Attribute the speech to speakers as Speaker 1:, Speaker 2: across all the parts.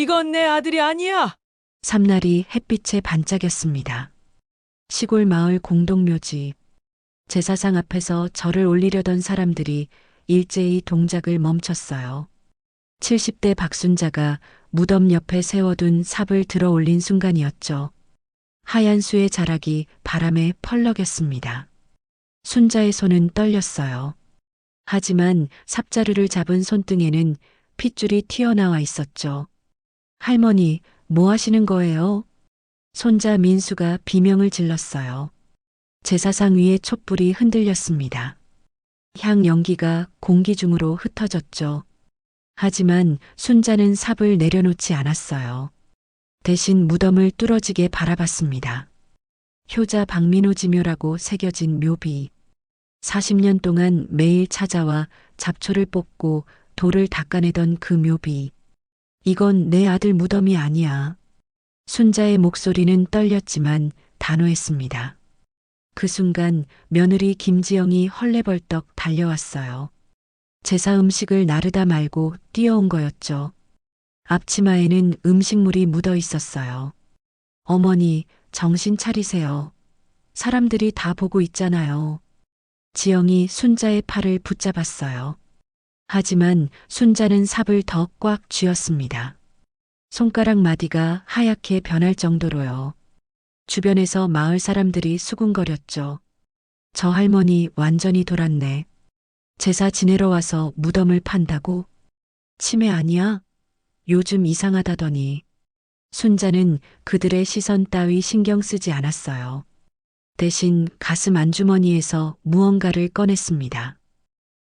Speaker 1: 이건 내 아들이 아니야.
Speaker 2: 삼날이 햇빛에 반짝였습니다. 시골 마을 공동묘지. 제사상 앞에서 절을 올리려던 사람들이 일제히 동작을 멈췄어요. 70대 박순자가 무덤 옆에 세워둔 삽을 들어 올린 순간이었죠. 하얀 수의 자락이 바람에 펄럭였습니다. 순자의 손은 떨렸어요. 하지만 삽자루를 잡은 손등에는 핏줄이 튀어나와 있었죠. 할머니, 뭐 하시는 거예요? 손자 민수가 비명을 질렀어요. 제사상 위에 촛불이 흔들렸습니다. 향 연기가 공기 중으로 흩어졌죠. 하지만 순자는 삽을 내려놓지 않았어요. 대신 무덤을 뚫어지게 바라봤습니다. 효자 박민호 지묘라고 새겨진 묘비. 40년 동안 매일 찾아와 잡초를 뽑고 돌을 닦아내던 그 묘비. 이건 내 아들 무덤이 아니야. 순자의 목소리는 떨렸지만 단호했습니다. 그 순간 며느리 김지영이 헐레벌떡 달려왔어요. 제사 음식을 나르다 말고 뛰어온 거였죠. 앞치마에는 음식물이 묻어 있었어요. 어머니, 정신 차리세요. 사람들이 다 보고 있잖아요. 지영이 순자의 팔을 붙잡았어요. 하지만 순자는 삽을 더 꽉 쥐었습니다. 손가락 마디가 하얗게 변할 정도로요. 주변에서 마을 사람들이 수군거렸죠. 저 할머니 완전히 돌았네. 제사 지내러 와서 무덤을 판다고? 치매 아니야? 요즘 이상하다더니. 순자는 그들의 시선 따위 신경 쓰지 않았어요. 대신 가슴 안주머니에서 무언가를 꺼냈습니다.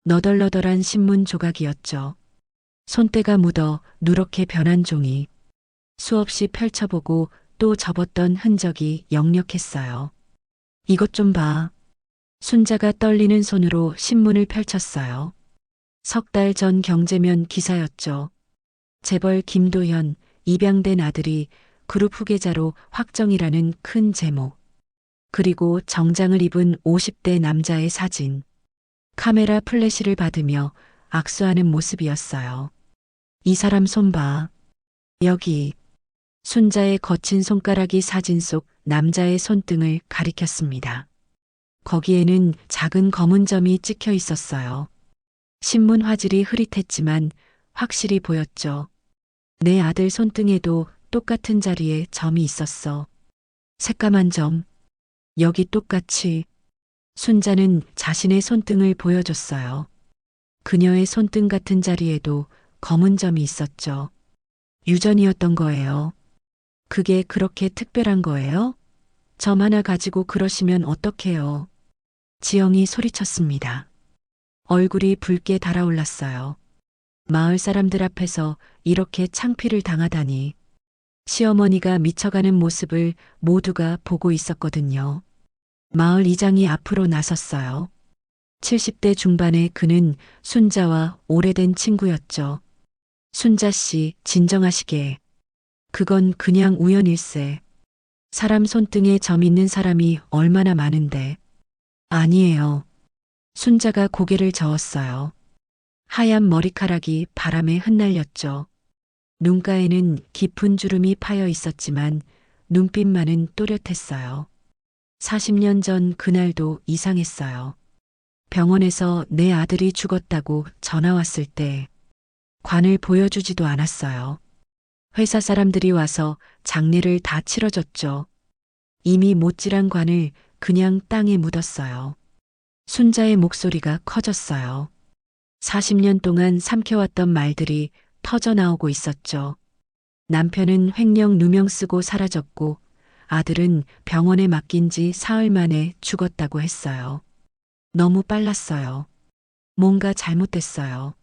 Speaker 2: 너덜너덜한 신문 조각이었죠. 손때가 묻어 누렇게 변한 종이. 수없이 펼쳐보고 또 접었던 흔적이 역력했어요. 이것 좀 봐. 순자가 떨리는 손으로 신문을 펼쳤어요. 석 달 전 경제면 기사였죠. 재벌 김도현, 입양된 아들이 그룹 후계자로 확정이라는 큰 제목. 그리고 정장을 입은 50대 남자의 사진. 카메라 플래시를 받으며 악수하는 모습이었어요. 이 사람 손 봐. 여기. 순자의 거친 손가락이 사진 속 남자의 손등을 가리켰습니다. 거기에는 작은 검은 점이 찍혀 있었어요. 신문 화질이 흐릿했지만 확실히 보였죠. 내 아들 손등에도 똑같은 자리에 점이 있었어. 새까만 점. 여기 똑같이. 순자는 자신의 손등을 보여줬어요. 그녀의 손등 같은 자리에도 검은 점이 있었죠. 유전이었던 거예요. 그게 그렇게 특별한 거예요? 점 하나 가지고 그러시면 어떡해요? 지영이 소리쳤습니다. 얼굴이 붉게 달아올랐어요. 마을 사람들 앞에서 이렇게 창피를 당하다니. 시어머니가 미쳐가는 모습을 모두가 보고 있었거든요. 마을 이장이 앞으로 나섰어요. 70대 중반의 그는 순자와 오래된 친구였죠. 순자 씨, 진정하시게. 그건 그냥 우연일세. 사람 손등에 점 있는 사람이 얼마나 많은데. 아니에요. 순자가 고개를 저었어요. 하얀 머리카락이 바람에 흩날렸죠. 눈가에는 깊은 주름이 파여 있었지만 눈빛만은 또렷했어요. 40년 전 그날도 이상했어요. 병원에서 내 아들이 죽었다고 전화 왔을 때 관을 보여주지도 않았어요. 회사 사람들이 와서 장례를 다 치러줬죠. 이미 못질한 관을 그냥 땅에 묻었어요. 순자의 목소리가 커졌어요. 40년 동안 삼켜왔던 말들이 터져나오고 있었죠. 남편은 횡령 누명 쓰고 사라졌고 아들은 병원에 맡긴 지 사흘 만에 죽었다고 했어요. 너무 빨랐어요. 뭔가 잘못됐어요.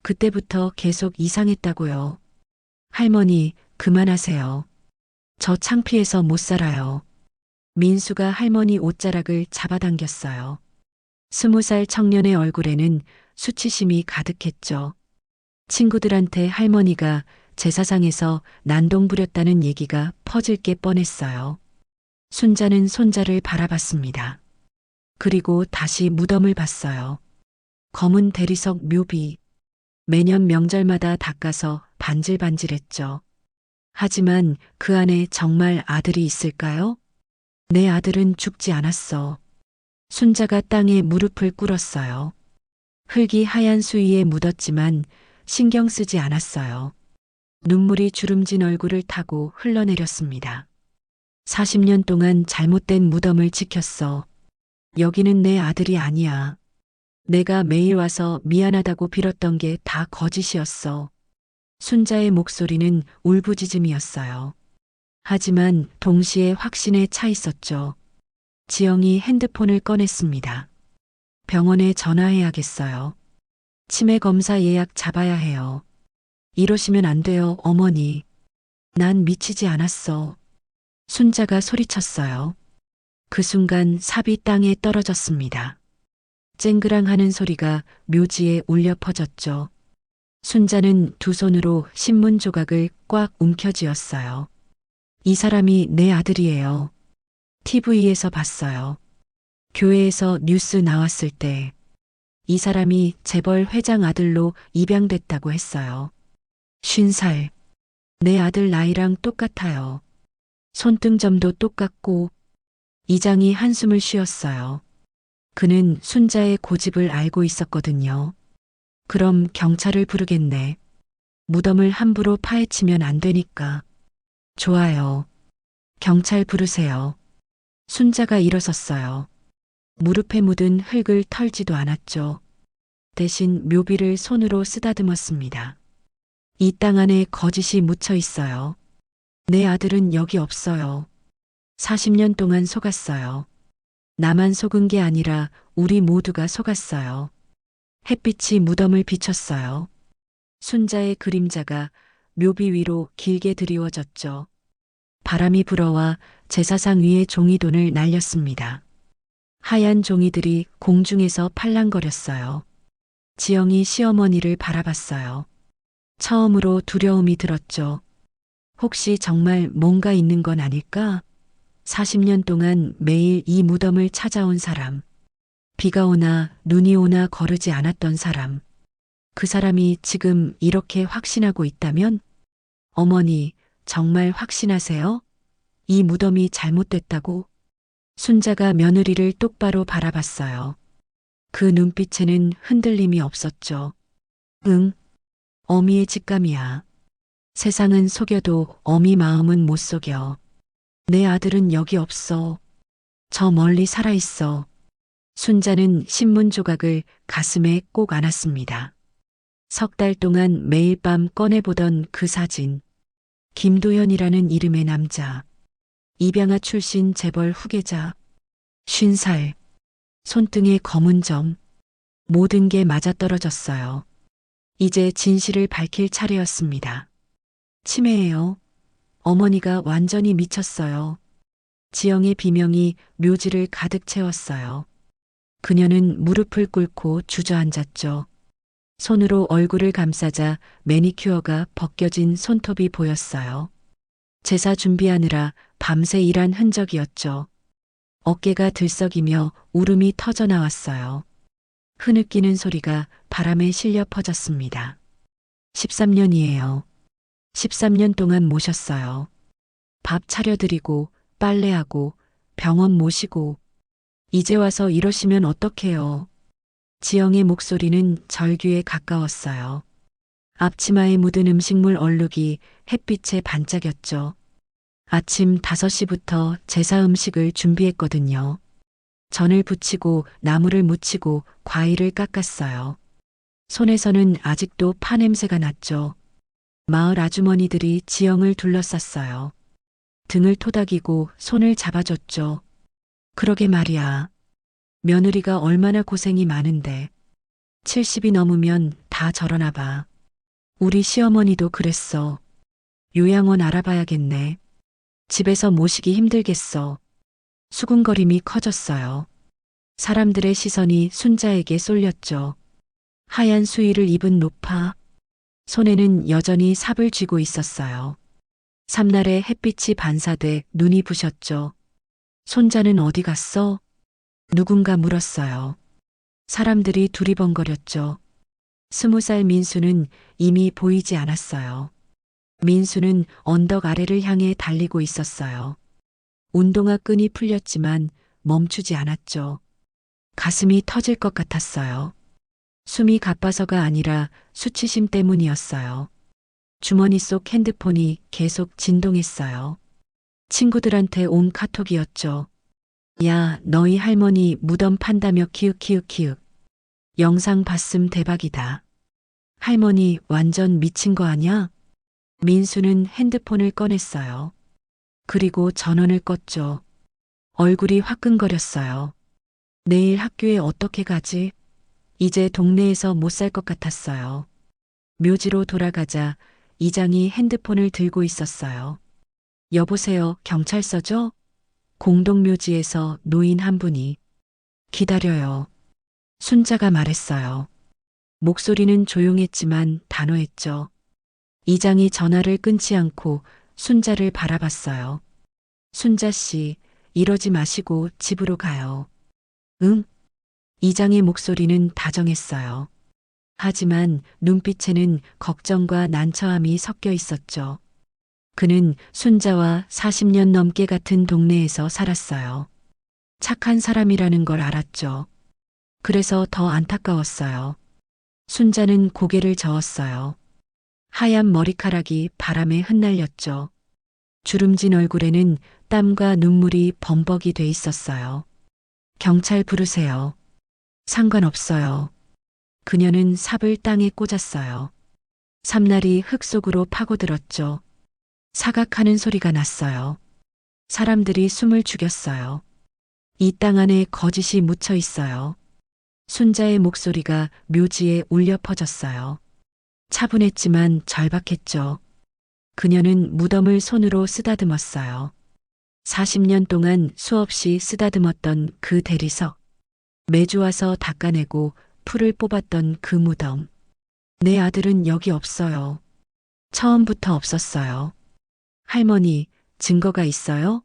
Speaker 2: 그때부터 계속 이상했다고요. 할머니, 그만하세요. 저 창피해서 못 살아요. 민수가 할머니 옷자락을 잡아당겼어요. 20살 청년의 얼굴에는 수치심이 가득했죠. 친구들한테 할머니가 제사상에서 난동 부렸다는 얘기가 퍼질 게 뻔했어요. 순자는 손자를 바라봤습니다. 그리고 다시 무덤을 봤어요. 검은 대리석 묘비. 매년 명절마다 닦아서 반질반질했죠. 하지만 그 안에 정말 아들이 있을까요? 내 아들은 죽지 않았어. 순자가 땅에 무릎을 꿇었어요. 흙이 하얀 수위에 묻었지만 신경 쓰지 않았어요. 눈물이 주름진 얼굴을 타고 흘러내렸습니다. 40년 동안 잘못된 무덤을 지켰어. 여기는 내 아들이 아니야. 내가 매일 와서 미안하다고 빌었던 게 다 거짓이었어. 순자의 목소리는 울부짖음이었어요. 하지만 동시에 확신에 차 있었죠. 지영이 핸드폰을 꺼냈습니다. 병원에 전화해야겠어요. 치매 검사 예약 잡아야 해요. 이러시면 안 돼요, 어머니. 난 미치지 않았어. 순자가 소리쳤어요. 그 순간 삽이 땅에 떨어졌습니다. 쨍그랑하는 소리가 묘지에 울려 퍼졌죠. 순자는 두 손으로 신문 조각을 꽉 움켜쥐었어요. 이 사람이 내 아들이에요. TV에서 봤어요. 교회에서 뉴스 나왔을 때 이 사람이 재벌 회장 아들로 입양됐다고 했어요. 50살. 내 아들 나이랑 똑같아요. 손등점도 똑같고. 이장이 한숨을 쉬었어요. 그는 순자의 고집을 알고 있었거든요. 그럼 경찰을 부르겠네. 무덤을 함부로 파헤치면 안 되니까. 좋아요. 경찰 부르세요. 순자가 일어섰어요. 무릎에 묻은 흙을 털지도 않았죠. 대신 묘비를 손으로 쓰다듬었습니다. 이 땅 안에 거짓이 묻혀 있어요. 내 아들은 여기 없어요. 40년 동안 속았어요. 나만 속은 게 아니라 우리 모두가 속았어요. 햇빛이 무덤을 비췄어요. 순자의 그림자가 묘비 위로 길게 드리워졌죠. 바람이 불어와 제사상 위에 종이돈을 날렸습니다. 하얀 종이들이 공중에서 팔랑거렸어요. 지영이 시어머니를 바라봤어요. 처음으로 두려움이 들었죠. 혹시 정말 뭔가 있는 건 아닐까? 40년 동안 매일 이 무덤을 찾아온 사람. 비가 오나 눈이 오나 거르지 않았던 사람. 그 사람이 지금 이렇게 확신하고 있다면? 어머니, 정말 확신하세요? 이 무덤이 잘못됐다고? 순자가 며느리를 똑바로 바라봤어요. 그 눈빛에는 흔들림이 없었죠. 응, 어미의 직감이야. 세상은 속여도 어미 마음은 못 속여. 내 아들은 여기 없어. 저 멀리 살아있어. 순자는 신문 조각을 가슴에 꼭 안았습니다. 석 달 동안 매일 밤 꺼내보던 그 사진. 김도현이라는 이름의 남자. 입양아 출신 재벌 후계자. 50살. 손등에 검은 점. 모든 게 맞아떨어졌어요. 이제 진실을 밝힐 차례였습니다. 치매예요. 어머니가 완전히 미쳤어요. 지영의 비명이 묘지를 가득 채웠어요. 그녀는 무릎을 꿇고 주저앉았죠. 손으로 얼굴을 감싸자 매니큐어가 벗겨진 손톱이 보였어요. 제사 준비하느라 밤새 일한 흔적이었죠. 어깨가 들썩이며 울음이 터져 나왔어요. 흐느끼는 소리가 바람에 실려 퍼졌습니다. 13년이에요. 13년 동안 모셨어요. 밥 차려드리고 빨래하고 병원 모시고 이제 와서 이러시면 어떡해요. 지영의 목소리는 절규에 가까웠어요. 앞치마에 묻은 음식물 얼룩이 햇빛에 반짝였죠. 아침 5시부터 제사 음식을 준비했거든요. 전을 부치고 나물을 무치고 과일을 깎았어요. 손에서는 아직도 파 냄새가 났죠. 마을 아주머니들이 지영을 둘러쌌어요. 등을 토닥이고 손을 잡아줬죠. 그러게 말이야. 며느리가 얼마나 고생이 많은데 70이 넘으면 다 저러나 봐. 우리 시어머니도 그랬어. 요양원 알아봐야겠네. 집에서 모시기 힘들겠어. 수군거림이 커졌어요. 사람들의 시선이 순자에게 쏠렸죠. 하얀 수의를 입은 노파. 손에는 여전히 삽을 쥐고 있었어요. 삼날에 햇빛이 반사돼 눈이 부셨죠. 손자는 어디 갔어? 누군가 물었어요. 사람들이 두리번거렸죠. 20살 민수는 이미 보이지 않았어요. 민수는 언덕 아래를 향해 달리고 있었어요. 운동화 끈이 풀렸지만 멈추지 않았죠. 가슴이 터질 것 같았어요. 숨이 가빠서가 아니라 수치심 때문이었어요. 주머니 속 핸드폰이 계속 진동했어요. 친구들한테 온 카톡이었죠. 야, 너희 할머니 무덤 판다며 키읔키읔키읔. 영상 봤음 대박이다. 할머니 완전 미친 거 아냐? 민수는 핸드폰을 꺼냈어요. 그리고 전원을 껐죠. 얼굴이 화끈거렸어요. 내일 학교에 어떻게 가지? 이제 동네에서 못 살 것 같았어요. 묘지로 돌아가자 이장이 핸드폰을 들고 있었어요. 여보세요, 경찰서죠? 공동묘지에서 노인 한 분이. 기다려요. 순자가 말했어요. 목소리는 조용했지만 단호했죠. 이장이 전화를 끊지 않고 순자를 바라봤어요. 순자 씨, 이러지 마시고 집으로 가요. 응? 이장의 목소리는 다정했어요. 하지만 눈빛에는 걱정과 난처함이 섞여 있었죠. 그는 순자와 40년 넘게 같은 동네에서 살았어요. 착한 사람이라는 걸 알았죠. 그래서 더 안타까웠어요. 순자는 고개를 저었어요. 하얀 머리카락이 바람에 흩날렸죠. 주름진 얼굴에는 땀과 눈물이 범벅이 돼 있었어요. 경찰 부르세요. 상관없어요. 그녀는 삽을 땅에 꽂았어요. 삼날이 흙 속으로 파고들었죠. 사각하는 소리가 났어요. 사람들이 숨을 죽였어요. 이 땅 안에 거짓이 묻혀 있어요. 순자의 목소리가 묘지에 울려 퍼졌어요. 차분했지만 절박했죠. 그녀는 무덤을 손으로 쓰다듬었어요. 40년 동안 수없이 쓰다듬었던 그 대리석. 매주 와서 닦아내고 풀을 뽑았던 그 무덤. 내 아들은 여기 없어요. 처음부터 없었어요. 할머니, 증거가 있어요?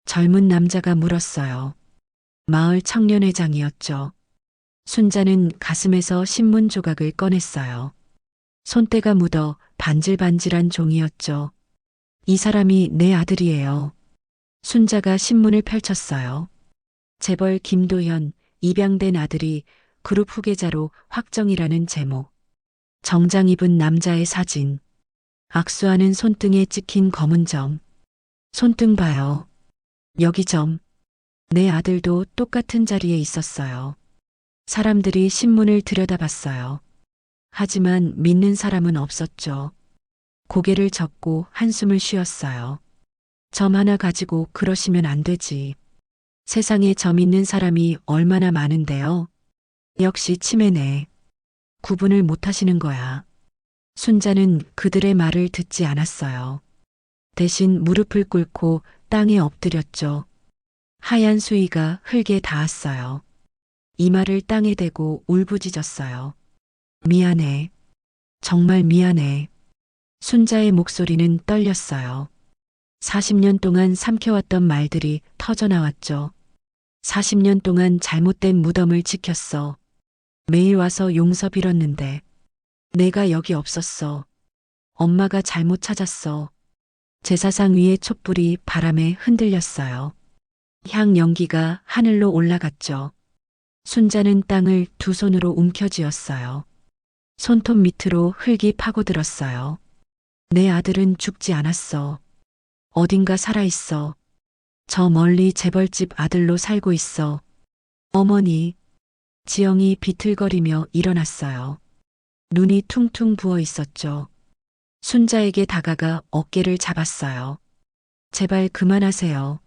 Speaker 2: 젊은 남자가 물었어요. 마을 청년회장이었죠. 순자는 가슴에서 신문 조각을 꺼냈어요. 손때가 묻어 반질반질한 종이였죠. 이 사람이 내 아들이에요. 순자가 신문을 펼쳤어요. 재벌 김도현, 입양된 아들이 그룹 후계자로 확정이라는 제목. 정장 입은 남자의 사진. 악수하는 손등에 찍힌 검은 점. 손등 봐요. 여기 점. 내 아들도 똑같은 자리에 있었어요. 사람들이 신문을 들여다봤어요. 하지만 믿는 사람은 없었죠. 고개를 젓고 한숨을 쉬었어요. 점 하나 가지고 그러시면 안 되지. 세상에 점 있는 사람이 얼마나 많은데요. 역시 치매네. 구분을 못 하시는 거야. 순자는 그들의 말을 듣지 않았어요. 대신 무릎을 꿇고 땅에 엎드렸죠. 하얀 수위가 흙에 닿았어요. 이마를 땅에 대고 울부짖었어요. 미안해. 정말 미안해. 순자의 목소리는 떨렸어요. 40년 동안 삼켜왔던 말들이 터져나왔죠. 40년 동안 잘못된 무덤을 지켰어. 매일 와서 용서 빌었는데 내가 여기 없었어. 엄마가 잘못 찾았어. 제사상 위의 촛불이 바람에 흔들렸어요. 향 연기가 하늘로 올라갔죠. 순자는 땅을 두 손으로 움켜쥐었어요. 손톱 밑으로 흙이 파고들었어요. 내 아들은 죽지 않았어. 어딘가 살아있어. 저 멀리 재벌집 아들로 살고 있어. 어머니. 지영이 비틀거리며 일어났어요. 눈이 퉁퉁 부어 있었죠. 순자에게 다가가 어깨를 잡았어요. 제발 그만하세요.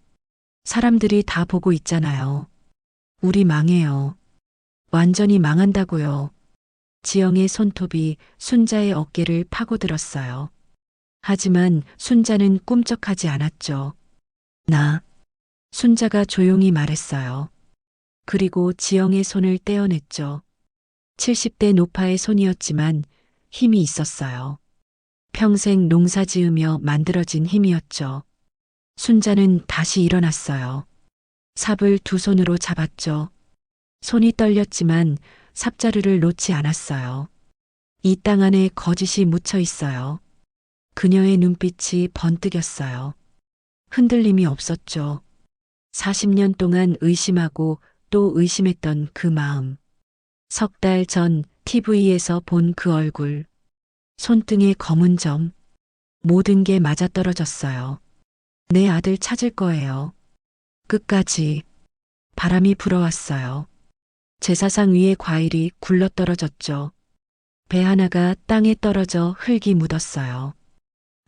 Speaker 2: 사람들이 다 보고 있잖아요. 우리 망해요. 완전히 망한다고요. 지영의 손톱이 순자의 어깨를 파고들었어요. 하지만 순자는 꿈쩍하지 않았죠. 순자가 조용히 말했어요. 그리고 지영의 손을 떼어냈죠. 70대 노파의 손이었지만 힘이 있었어요. 평생 농사 지으며 만들어진 힘이었죠. 순자는 다시 일어났어요. 삽을 두 손으로 잡았죠. 손이 떨렸지만 삽자루를 놓지 않았어요. 이 땅 안에 거짓이 묻혀 있어요. 그녀의 눈빛이 번뜩였어요. 흔들림이 없었죠. 40년 동안 의심하고 또 의심했던 그 마음. 석 달 전 TV에서 본 그 얼굴. 손등에 검은 점. 모든 게 맞아떨어졌어요. 내 아들 찾을 거예요. 끝까지. 바람이 불어왔어요. 제사상 위에 과일이 굴러떨어졌죠. 배 하나가 땅에 떨어져 흙이 묻었어요.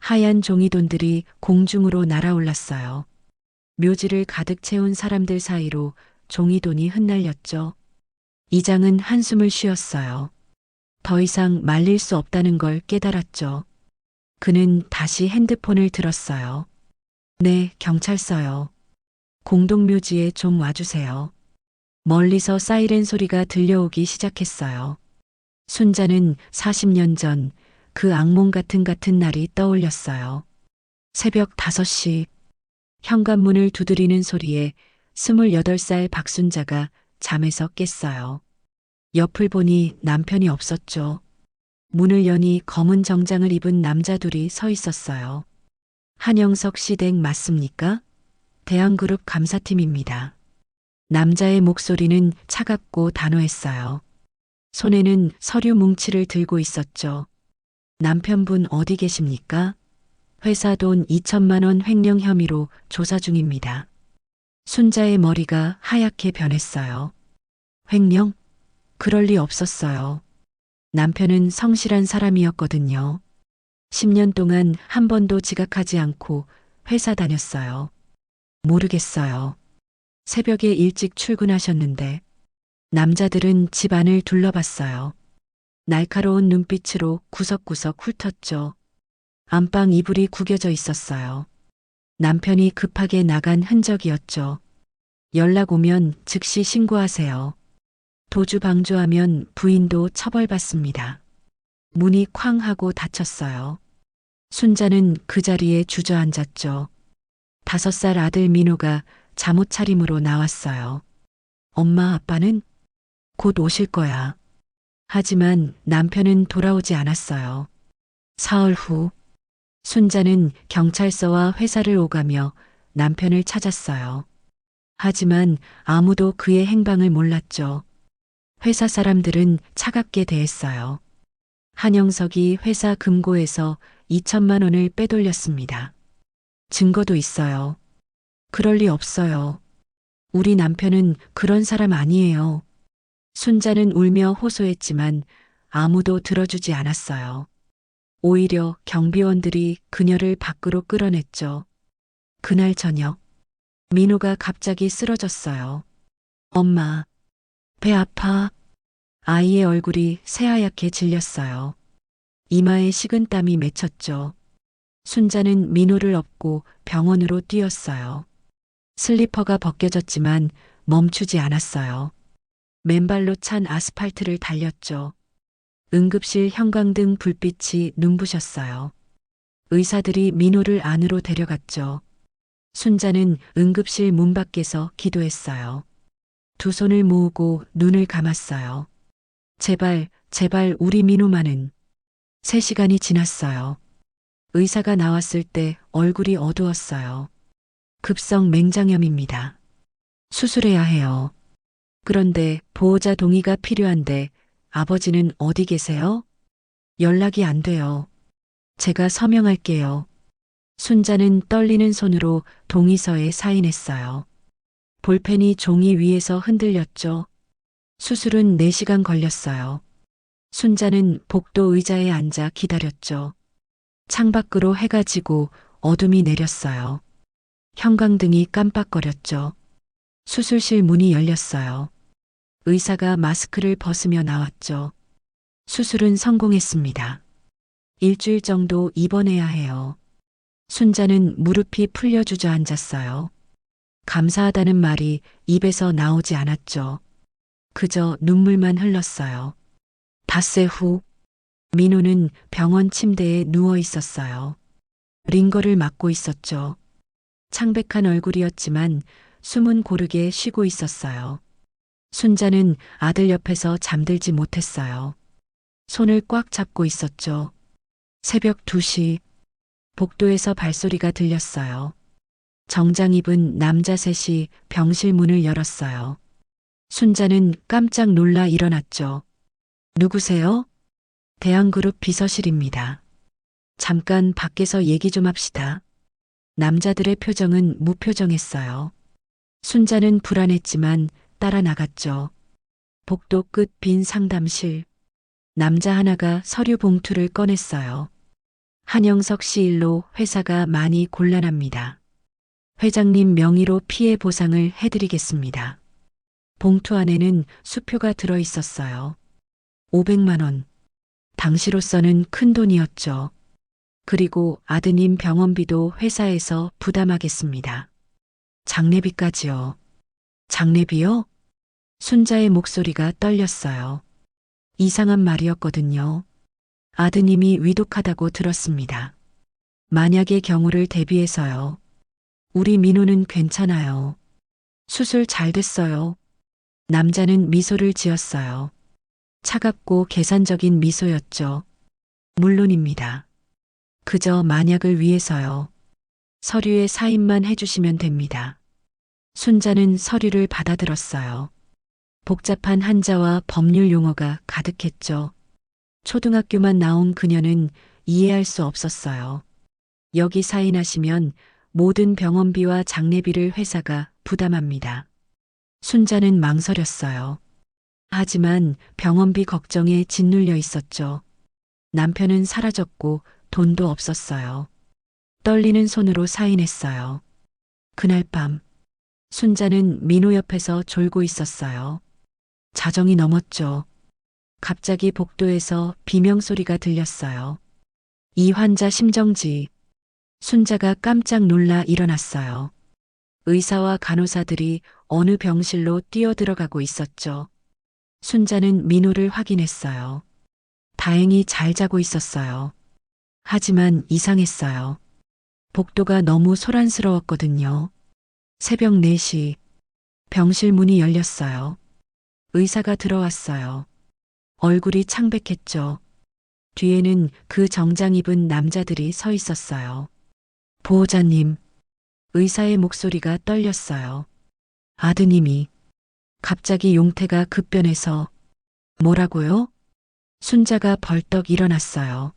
Speaker 2: 하얀 종이돈들이 공중으로 날아올랐어요. 묘지를 가득 채운 사람들 사이로 종이돈이 흩날렸죠. 이장은 한숨을 쉬었어요. 더 이상 말릴 수 없다는 걸 깨달았죠. 그는 다시 핸드폰을 들었어요. 네, 경찰서요. 공동묘지에 좀 와주세요. 멀리서 사이렌 소리가 들려오기 시작했어요. 순자는 40년 전 그 악몽 같은 날이 떠올렸어요. 새벽 5시 현관문을 두드리는 소리에 28살 박순자가 잠에서 깼어요. 옆을 보니 남편이 없었죠. 문을 여니 검은 정장을 입은 남자 둘이 서 있었어요. 한영석 씨 댁 맞습니까? 대한그룹 감사팀입니다. 남자의 목소리는 차갑고 단호했어요. 손에는 서류 뭉치를 들고 있었죠. 남편분 어디 계십니까? 회사 돈 2천만 원 횡령 혐의로 조사 중입니다. 순자의 머리가 하얗게 변했어요. 횡령? 그럴 리 없었어요. 남편은 성실한 사람이었거든요. 10년 동안 한 번도 지각하지 않고 회사 다녔어요. 모르겠어요. 새벽에 일찍 출근하셨는데 남자들은 집 안을 둘러봤어요. 날카로운 눈빛으로 구석구석 훑었죠. 안방 이불이 구겨져 있었어요. 남편이 급하게 나간 흔적이었죠. 연락 오면 즉시 신고하세요. 도주 방조하면 부인도 처벌받습니다. 문이 쾅 하고 닫혔어요. 순자는 그 자리에 주저앉았죠. 5살 아들 민호가 잠옷 차림으로 나왔어요. 엄마 아빠는 곧 오실 거야. 하지만 남편은 돌아오지 않았어요. 사흘 후 순자는 경찰서와 회사를 오가며 남편을 찾았어요. 하지만 아무도 그의 행방을 몰랐죠. 회사 사람들은 차갑게 대했어요. 한영석이 회사 금고에서 2천만 원을 빼돌렸습니다. 증거도 있어요. 그럴 리 없어요. 우리 남편은 그런 사람 아니에요. 순자는 울며 호소했지만 아무도 들어주지 않았어요. 오히려 경비원들이 그녀를 밖으로 끌어냈죠. 그날 저녁, 민호가 갑자기 쓰러졌어요. 엄마, 배 아파. 아이의 얼굴이 새하얗게 질렸어요. 이마에 식은땀이 맺혔죠. 순자는 민호를 업고 병원으로 뛰었어요. 슬리퍼가 벗겨졌지만 멈추지 않았어요. 맨발로 찬 아스팔트를 달렸죠. 응급실 형광등 불빛이 눈부셨어요. 의사들이 민호를 안으로 데려갔죠. 순자는 응급실 문 밖에서 기도했어요. 두 손을 모으고 눈을 감았어요. 제발, 제발 우리 민호만은. 3시간이 지났어요. 의사가 나왔을 때 얼굴이 어두웠어요. 급성 맹장염입니다. 수술해야 해요. 그런데 보호자 동의가 필요한데 아버지는 어디 계세요? 연락이 안 돼요. 제가 서명할게요. 순자는 떨리는 손으로 동의서에 사인했어요. 볼펜이 종이 위에서 흔들렸죠. 수술은 4시간 걸렸어요. 순자는 복도 의자에 앉아 기다렸죠. 창밖으로 해가 지고 어둠이 내렸어요. 형광등이 깜빡거렸죠. 수술실 문이 열렸어요. 의사가 마스크를 벗으며 나왔죠. 수술은 성공했습니다. 일주일 정도 입원해야 해요. 순자는 무릎이 풀려 주저앉았어요. 감사하다는 말이 입에서 나오지 않았죠. 그저 눈물만 흘렀어요. 닷새 후 민호는 병원 침대에 누워 있었어요. 링거를 맞고 있었죠. 창백한 얼굴이었지만 숨은 고르게 쉬고 있었어요. 순자는 아들 옆에서 잠들지 못했어요. 손을 꽉 잡고 있었죠. 새벽 2시 복도에서 발소리가 들렸어요. 정장 입은 남자 셋이 병실 문을 열었어요. 순자는 깜짝 놀라 일어났죠. 누구세요? 대한그룹 비서실입니다. 잠깐 밖에서 얘기 좀 합시다. 남자들의 표정은 무표정했어요. 순자는 불안했지만 따라 나갔죠. 복도 끝 빈 상담실. 남자 하나가 서류 봉투를 꺼냈어요. 한영석 씨 일로 회사가 많이 곤란합니다. 회장님 명의로 피해 보상을 해드리겠습니다. 봉투 안에는 수표가 들어 있었어요. 500만 원. 당시로서는 큰 돈이었죠. 그리고 아드님 병원비도 회사에서 부담하겠습니다. 장례비까지요. 장례비요? 순자의 목소리가 떨렸어요. 이상한 말이었거든요. 아드님이 위독하다고 들었습니다. 만약의 경우를 대비해서요. 우리 민호는 괜찮아요. 수술 잘 됐어요. 남자는 미소를 지었어요. 차갑고 계산적인 미소였죠. 물론입니다. 그저 만약을 위해서요. 서류에 사인만 해주시면 됩니다. 순자는 서류를 받아들었어요. 복잡한 한자와 법률 용어가 가득했죠. 초등학교만 나온 그녀는 이해할 수 없었어요. 여기 사인하시면 모든 병원비와 장례비를 회사가 부담합니다. 순자는 망설였어요. 하지만 병원비 걱정에 짓눌려 있었죠. 남편은 사라졌고 돈도 없었어요. 떨리는 손으로 사인했어요. 그날 밤 순자는 민호 옆에서 졸고 있었어요. 자정이 넘었죠. 갑자기 복도에서 비명소리가 들렸어요. 이 환자 심정지. 순자가 깜짝 놀라 일어났어요. 의사와 간호사들이 어느 병실로 뛰어들어가고 있었죠. 순자는 민호를 확인했어요. 다행히 잘 자고 있었어요. 하지만 이상했어요. 복도가 너무 소란스러웠거든요. 새벽 4시 병실 문이 열렸어요. 의사가 들어왔어요. 얼굴이 창백했죠. 뒤에는 그 정장 입은 남자들이 서 있었어요. 보호자님, 의사의 목소리가 떨렸어요. 아드님이. 갑자기 용태가 급변해서 뭐라고요? 순자가 벌떡 일어났어요.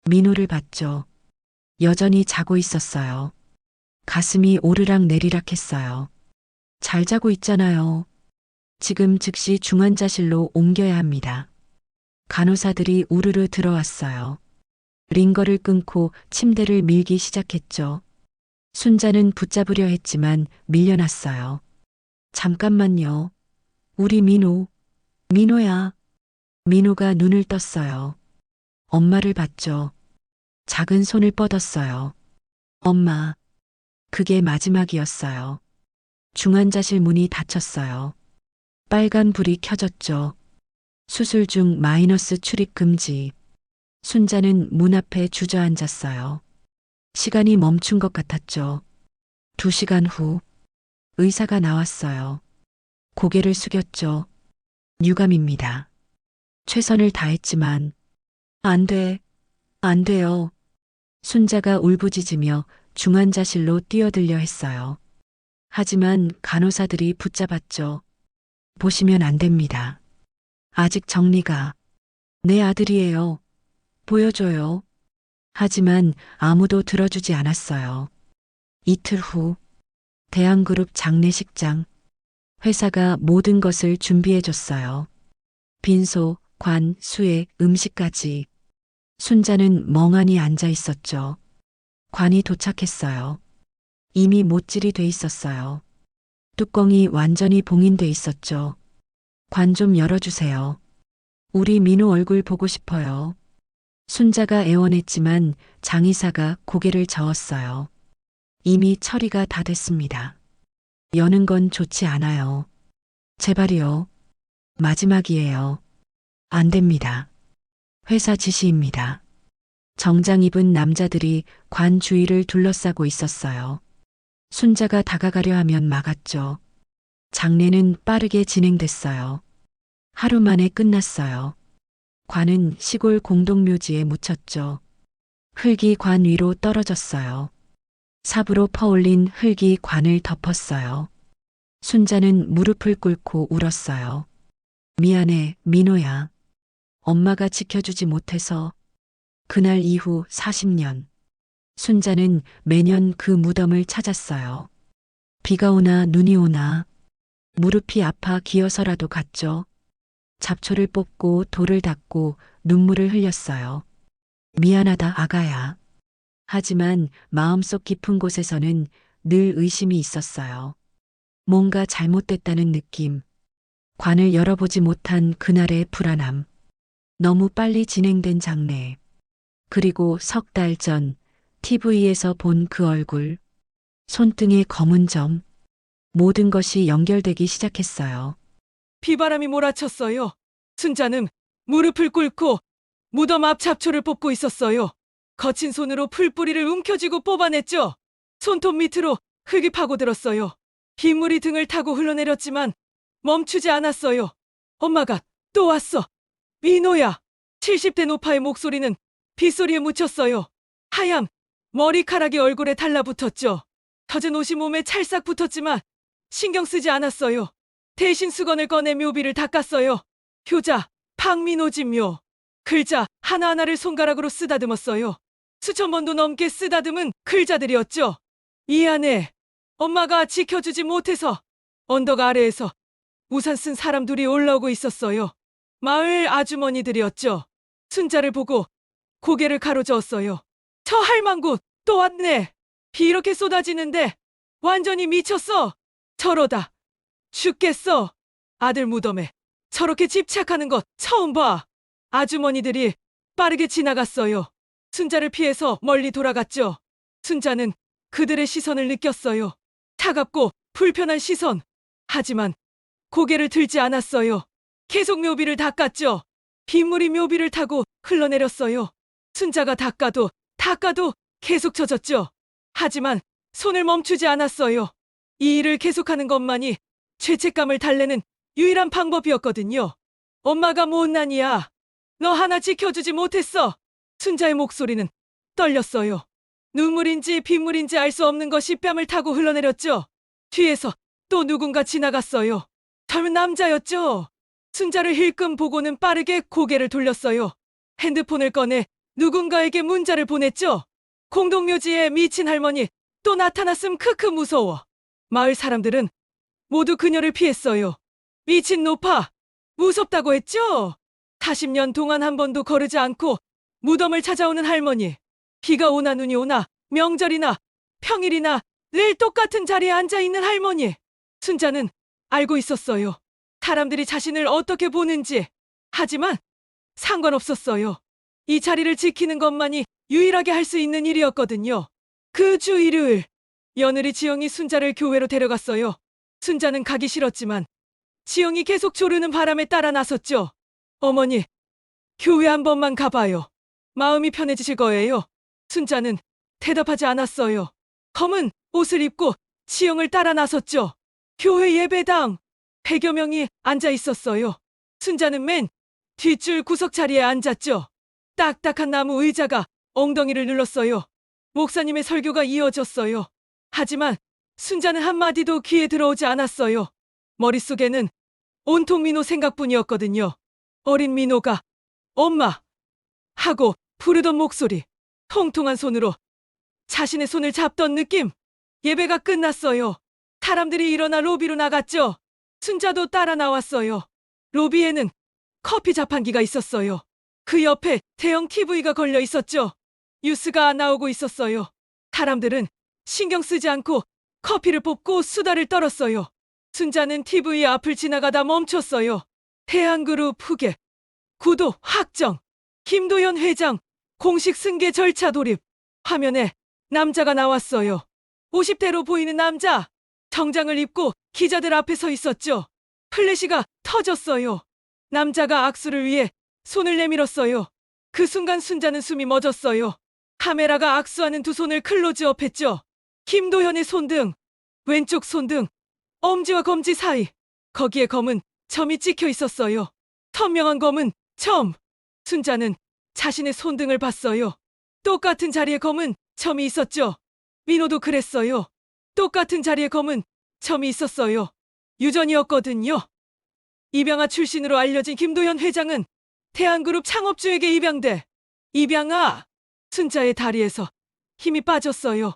Speaker 2: 민호를 봤죠. 여전히 자고 있었어요. 가슴이 오르락 내리락 했어요. 잘 자고 있잖아요. 지금 즉시 중환자실로 옮겨야 합니다. 간호사들이 우르르 들어왔어요. 링거를 끊고 침대를 밀기 시작했죠. 순자는 붙잡으려 했지만 밀려났어요. 잠깐만요. 우리 민호. 민호야. 민호가 눈을 떴어요. 엄마를 봤죠. 작은 손을 뻗었어요. 엄마. 그게 마지막이었어요. 중환자실 문이 닫혔어요. 빨간 불이 켜졌죠. 수술 중 마이너스 출입 금지. 순자는 문 앞에 주저앉았어요. 시간이 멈춘 것 같았죠. 2시간 후 의사가 나왔어요. 고개를 숙였죠. 유감입니다. 최선을 다했지만 안 돼, 안 돼요. 순자가 울부짖으며 중환자실로 뛰어들려 했어요. 하지만 간호사들이 붙잡았죠. 보시면 안 됩니다. 아직 정리가. 내 아들이에요. 보여줘요. 하지만 아무도 들어주지 않았어요. 이틀 후 대한그룹 장례식장. 회사가 모든 것을 준비해줬어요. 빈소, 관, 수에, 음식까지. 순자는 멍하니 앉아 있었죠. 관이 도착했어요. 이미 못질이 돼 있었어요. 뚜껑이 완전히 봉인돼 있었죠. 관 좀 열어주세요. 우리 민호 얼굴 보고 싶어요. 순자가 애원했지만 장의사가 고개를 저었어요. 이미 처리가 다 됐습니다. 여는 건 좋지 않아요. 제발이요. 마지막이에요. 안 됩니다. 회사 지시입니다. 정장 입은 남자들이 관 주위를 둘러싸고 있었어요. 순자가 다가가려 하면 막았죠. 장례는 빠르게 진행됐어요. 하루 만에 끝났어요. 관은 시골 공동묘지에 묻혔죠. 흙이 관 위로 떨어졌어요. 삽으로 퍼올린 흙이 관을 덮었어요. 순자는 무릎을 꿇고 울었어요. 미안해, 민호야. 엄마가 지켜주지 못해서. 그날 이후 40년. 순자는 매년 그 무덤을 찾았어요. 비가 오나 눈이 오나 무릎이 아파 기어서라도 갔죠. 잡초를 뽑고 돌을 닦고 눈물을 흘렸어요. 미안하다, 아가야. 하지만 마음속 깊은 곳에서는 늘 의심이 있었어요. 뭔가 잘못됐다는 느낌. 관을 열어보지 못한 그날의 불안함. 너무 빨리 진행된 장례. 그리고 석 달 전 TV에서 본 그 얼굴. 손등의 검은 점. 모든 것이 연결되기 시작했어요.
Speaker 1: 비바람이 몰아쳤어요. 순자는 무릎을 꿇고 무덤 앞 잡초를 뽑고 있었어요. 거친 손으로 풀뿌리를 움켜쥐고 뽑아냈죠. 손톱 밑으로 흙이 파고들었어요. 빗물이 등을 타고 흘러내렸지만 멈추지 않았어요. 엄마가 또 왔어. 민호야. 70대 노파의 목소리는 빗소리에 묻혔어요. 하얀 머리카락이 얼굴에 달라붙었죠. 젖은 옷이 몸에 찰싹 붙었지만 신경 쓰지 않았어요. 대신 수건을 꺼내 묘비를 닦았어요. 효자, 박민호진묘. 글자 하나하나를 손가락으로 쓰다듬었어요. 수천 번도 넘게 쓰다듬은 글자들이었죠. 이 안에 엄마가 지켜주지 못해서 언덕 아래에서 우산 쓴 사람 둘이 올라오고 있었어요. 마을 아주머니들이었죠. 순자를 보고 고개를 가로저었어요. 저 할망구 또 왔네. 비 이렇게 쏟아지는데 완전히 미쳤어. 저러다 죽겠어. 아들 무덤에 저렇게 집착하는 것 처음 봐. 아주머니들이 빠르게 지나갔어요. 순자를 피해서 멀리 돌아갔죠. 순자는 그들의 시선을 느꼈어요. 차갑고 불편한 시선. 하지만 고개를 들지 않았어요. 계속 묘비를 닦았죠. 빗물이 묘비를 타고 흘러내렸어요. 순자가 닦아도 계속 젖었죠. 하지만 손을 멈추지 않았어요. 이 일을 계속하는 것만이 죄책감을 달래는 유일한 방법이었거든요. 엄마가 못난이야. 너 하나 지켜주지 못했어. 순자의 목소리는 떨렸어요. 눈물인지 빗물인지 알 수 없는 것이 뺨을 타고 흘러내렸죠. 뒤에서 또 누군가 지나갔어요. 젊은 남자였죠. 순자를 힐끔 보고는 빠르게 고개를 돌렸어요. 핸드폰을 꺼내 누군가에게 문자를 보냈죠. 공동묘지에 미친 할머니 또 나타났음 크크 무서워. 마을 사람들은 모두 그녀를 피했어요. 미친 노파 무섭다고 했죠. 40년 동안 한 번도 거르지 않고 무덤을 찾아오는 할머니. 비가 오나 눈이 오나 명절이나 평일이나 늘 똑같은 자리에 앉아있는 할머니. 순자는 알고 있었어요. 사람들이 자신을 어떻게 보는지. 하지만 상관없었어요. 이 자리를 지키는 것만이 유일하게 할 수 있는 일이었거든요. 그 주 일요일 며느리 지영이 순자를 교회로 데려갔어요. 순자는 가기 싫었지만 지영이 계속 조르는 바람에 따라 나섰죠. 어머니, 교회 한 번만 가봐요. 마음이 편해지실 거예요. 순자는 대답하지 않았어요. 검은 옷을 입고 지영을 따라 나섰죠. 교회 예배당 100여 명이 앉아 있었어요. 순자는 맨 뒷줄 구석 자리에 앉았죠. 딱딱한 나무 의자가 엉덩이를 눌렀어요. 목사님의 설교가 이어졌어요. 하지만 순자는 한마디도 귀에 들어오지 않았어요. 머릿속에는 온통 민호 생각뿐이었거든요. 어린 민호가 엄마 하고 부르던 목소리, 통통한 손으로 자신의 손을 잡던 느낌. 예배가 끝났어요. 사람들이 일어나 로비로 나갔죠. 순자도 따라 나왔어요. 로비에는 커피 자판기가 있었어요. 그 옆에 대형 TV가 걸려 있었죠. 뉴스가 나오고 있었어요. 사람들은 신경 쓰지 않고 커피를 뽑고 수다를 떨었어요. 순자는 TV 앞을 지나가다 멈췄어요. 대한그룹 후계, 구도 확정, 김도현 회장, 공식 승계 절차 돌입. 화면에 남자가 나왔어요. 50대로 보이는 남자. 정장을 입고 기자들 앞에 서 있었죠. 플래시가 터졌어요. 남자가 악수를 위해 손을 내밀었어요. 그 순간 순자는 숨이 멎었어요. 카메라가 악수하는 두 손을 클로즈업했죠. 김도현의 손등, 왼쪽 손등, 엄지와 검지 사이. 거기에 검은 점이 찍혀 있었어요. 선명한 검은 점. 순자는 자신의 손등을 봤어요. 똑같은 자리에 검은 점이 있었죠. 민호도 그랬어요. 똑같은 자리에 검은 점이 있었어요. 유전이었거든요. 입양아 출신으로 알려진 김도현 회장은 대한그룹 창업주에게 입양돼. 입양아! 순자의 다리에서 힘이 빠졌어요.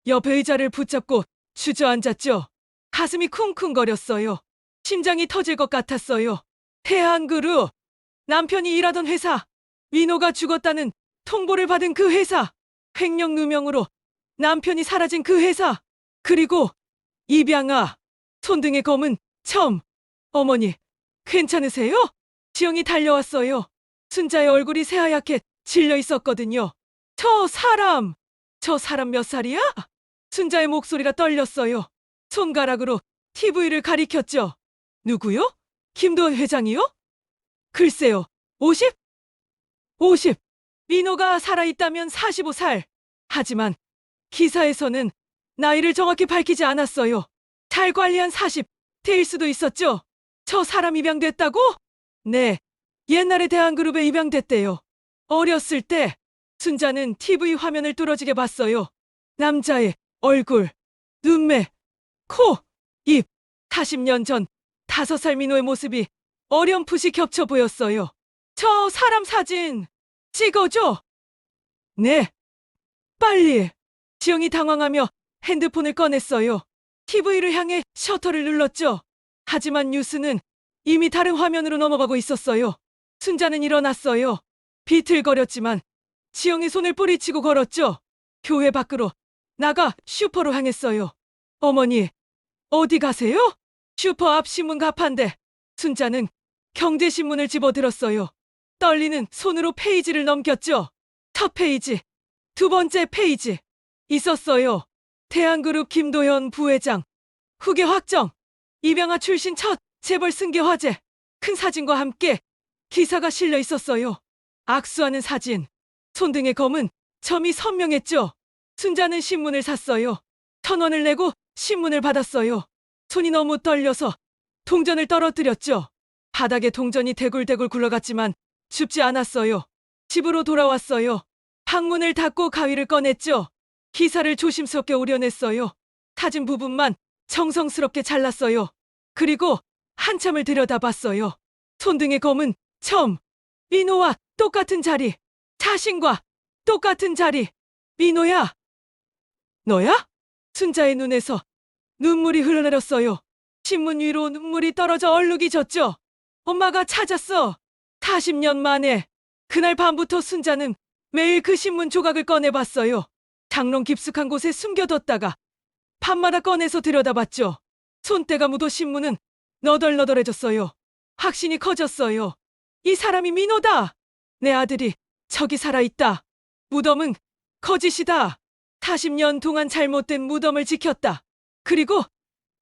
Speaker 1: 옆 의자를 붙잡고 주저앉았죠. 가슴이 쿵쿵거렸어요. 심장이 터질 것 같았어요. 대한그룹! 남편이 일하던 회사, 민호가 죽었다는 통보를 받은 그 회사, 횡령 누명으로 남편이 사라진 그 회사, 그리고 입양아, 손등에 검은 점. 어머니, 괜찮으세요? 지영이 달려왔어요. 순자의 얼굴이 새하얗게 질려 있었거든요. 저 사람 몇 살이야? 순자의 목소리가 떨렸어요. 손가락으로 TV를 가리켰죠. 누구요? 김도현 회장이요? 글쎄요, 50? 50. 민호가 살아있다면 45살. 하지만 기사에서는 나이를 정확히 밝히지 않았어요. 잘 관리한 40대일 수도 있었죠. 저 사람 입양됐다고? 네, 옛날에 대한그룹에 입양됐대요. 어렸을 때 순자는 TV 화면을 뚫어지게 봤어요. 남자의 얼굴, 눈매, 코, 입. 40년 전 5살 민호의 모습이 어렴풋이 겹쳐 보였어요. 저 사람 사진 찍어줘. 네, 빨리. 지영이 당황하며 핸드폰을 꺼냈어요. TV를 향해 셔터를 눌렀죠. 하지만 뉴스는 이미 다른 화면으로 넘어가고 있었어요. 순자는 일어났어요. 비틀거렸지만 지영이 손을 뿌리치고 걸었죠. 교회 밖으로 나가 슈퍼로 향했어요. 어머니, 어디 가세요? 슈퍼 앞 신문 가판대. 순자는 경제신문을 집어들었어요. 떨리는 손으로 페이지를 넘겼죠. 첫 페이지, 두 번째 페이지. 있었어요. 대한그룹 김도현 부회장. 후계 확정. 입양아 출신 첫 재벌 승계 화제. 큰 사진과 함께 기사가 실려 있었어요. 악수하는 사진. 손등에 검은 점이 선명했죠. 순자는 신문을 샀어요. 1,000원을 내고 신문을 받았어요. 손이 너무 떨려서 동전을 떨어뜨렸죠. 바닥에 동전이 대굴대굴 굴러갔지만 줍지 않았어요. 집으로 돌아왔어요. 방문을 닫고 가위를 꺼냈죠. 기사를 조심스럽게 오려냈어요. 사진 부분만 정성스럽게 잘랐어요. 그리고 한참을 들여다봤어요. 손등에 검은 점. 민호와 똑같은 자리. 자신과 똑같은 자리. 민호야. 너야? 순자의 눈에서 눈물이 흘러내렸어요. 신문 위로 눈물이 떨어져 얼룩이 졌죠. 엄마가 찾았어. 40년 만에. 그날 밤부터 순자는 매일 그 신문 조각을 꺼내봤어요. 장롱 깊숙한 곳에 숨겨뒀다가 밤마다 꺼내서 들여다봤죠. 손때가 묻어 신문은 너덜너덜해졌어요. 확신이 커졌어요. 이 사람이 민호다. 내 아들이 저기 살아있다. 무덤은 거짓이다. 40년 동안 잘못된 무덤을 지켰다. 그리고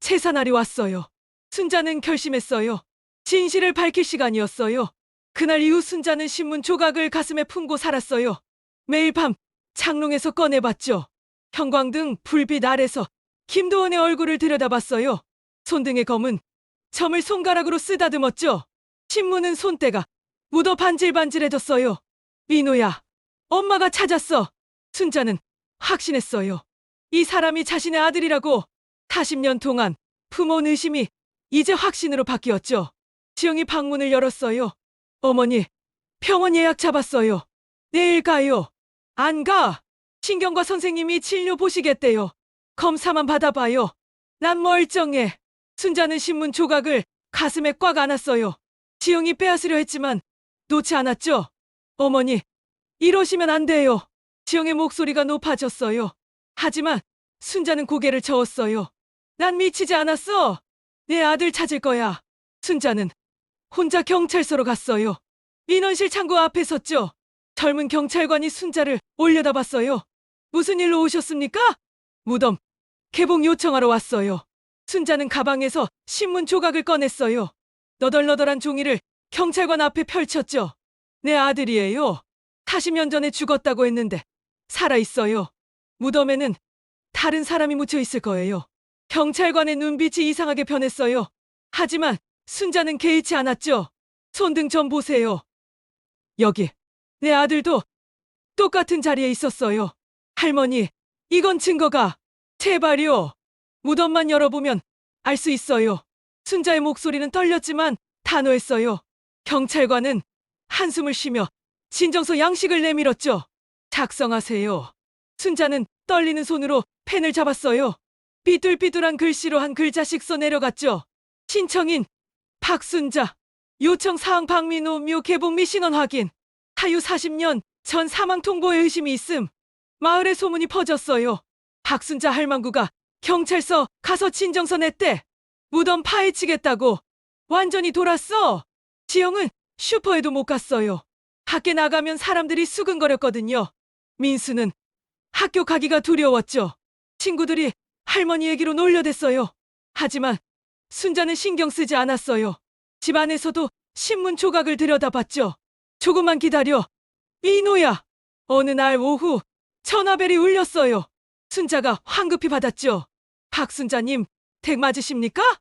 Speaker 1: 제사날이 왔어요. 순자는 결심했어요. 진실을 밝힐 시간이었어요. 그날 이후 순자는 신문 조각을 가슴에 품고 살았어요. 매일 밤 장롱에서 꺼내봤죠. 형광등 불빛 아래서 김도원의 얼굴을 들여다봤어요. 손등에 검은 점을 손가락으로 쓰다듬었죠. 신문은 손때가 묻어 반질반질해졌어요. 민호야, 엄마가 찾았어. 순자는 확신했어요. 이 사람이 자신의 아들이라고. 40년 동안 품어온 의심이 이제 확신으로 바뀌었죠. 지영이 방문을 열었어요. 어머니, 병원 예약 잡았어요. 내일 가요. 안 가. 신경과 선생님이 진료 보시겠대요. 검사만 받아봐요. 난 멀쩡해. 순자는 신문 조각을 가슴에 꽉 안았어요. 지영이 빼앗으려 했지만 놓지 않았죠. 어머니, 이러시면 안 돼요. 지영의 목소리가 높아졌어요. 하지만 순자는 고개를 저었어요. 난 미치지 않았어. 내 아들 찾을 거야. 순자는 혼자 경찰서로 갔어요. 민원실 창고 앞에 섰죠. 젊은 경찰관이 순자를 올려다봤어요. 무슨 일로 오셨습니까? 무덤 개봉 요청하러 왔어요. 순자는 가방에서 신문 조각을 꺼냈어요. 너덜너덜한 종이를 경찰관 앞에 펼쳤죠. 내 아들이에요. 40년 전에 죽었다고 했는데 살아있어요. 무덤에는 다른 사람이 묻혀 있을 거예요. 경찰관의 눈빛이 이상하게 변했어요. 하지만 순자는 개의치 않았죠. 손등 좀 보세요. 여기 내 아들도 똑같은 자리에 있었어요. 할머니, 이건 증거가. 제발요. 무덤만 열어보면 알 수 있어요. 순자의 목소리는 떨렸지만 단호했어요. 경찰관은 한숨을 쉬며 진정서 양식을 내밀었죠. 작성하세요. 순자는 떨리는 손으로 펜을 잡았어요. 삐뚤삐뚤한 글씨로 한 글자씩 써 내려갔죠. 신청인 박순자. 요청 사항 박민호 묘 개봉 미 신원 확인. 타유 40년 전 사망 통보의 의심이 있음. 마을에 소문이 퍼졌어요. 박순자 할망구가 경찰서 가서 진정서 냈대. 무덤 파헤치겠다고. 완전히 돌았어. 지영은 슈퍼에도 못 갔어요. 밖에 나가면 사람들이 수근거렸거든요. 민수는 학교 가기가 두려웠죠. 친구들이 할머니 얘기로 놀려댔어요. 하지만 순자는 신경 쓰지 않았어요. 집 안에서도 신문 조각을 들여다봤죠. 조금만 기다려. 이노야. 어느 날 오후 전화벨이 울렸어요. 순자가 황급히 받았죠. 박순자님, 댁 맞으십니까?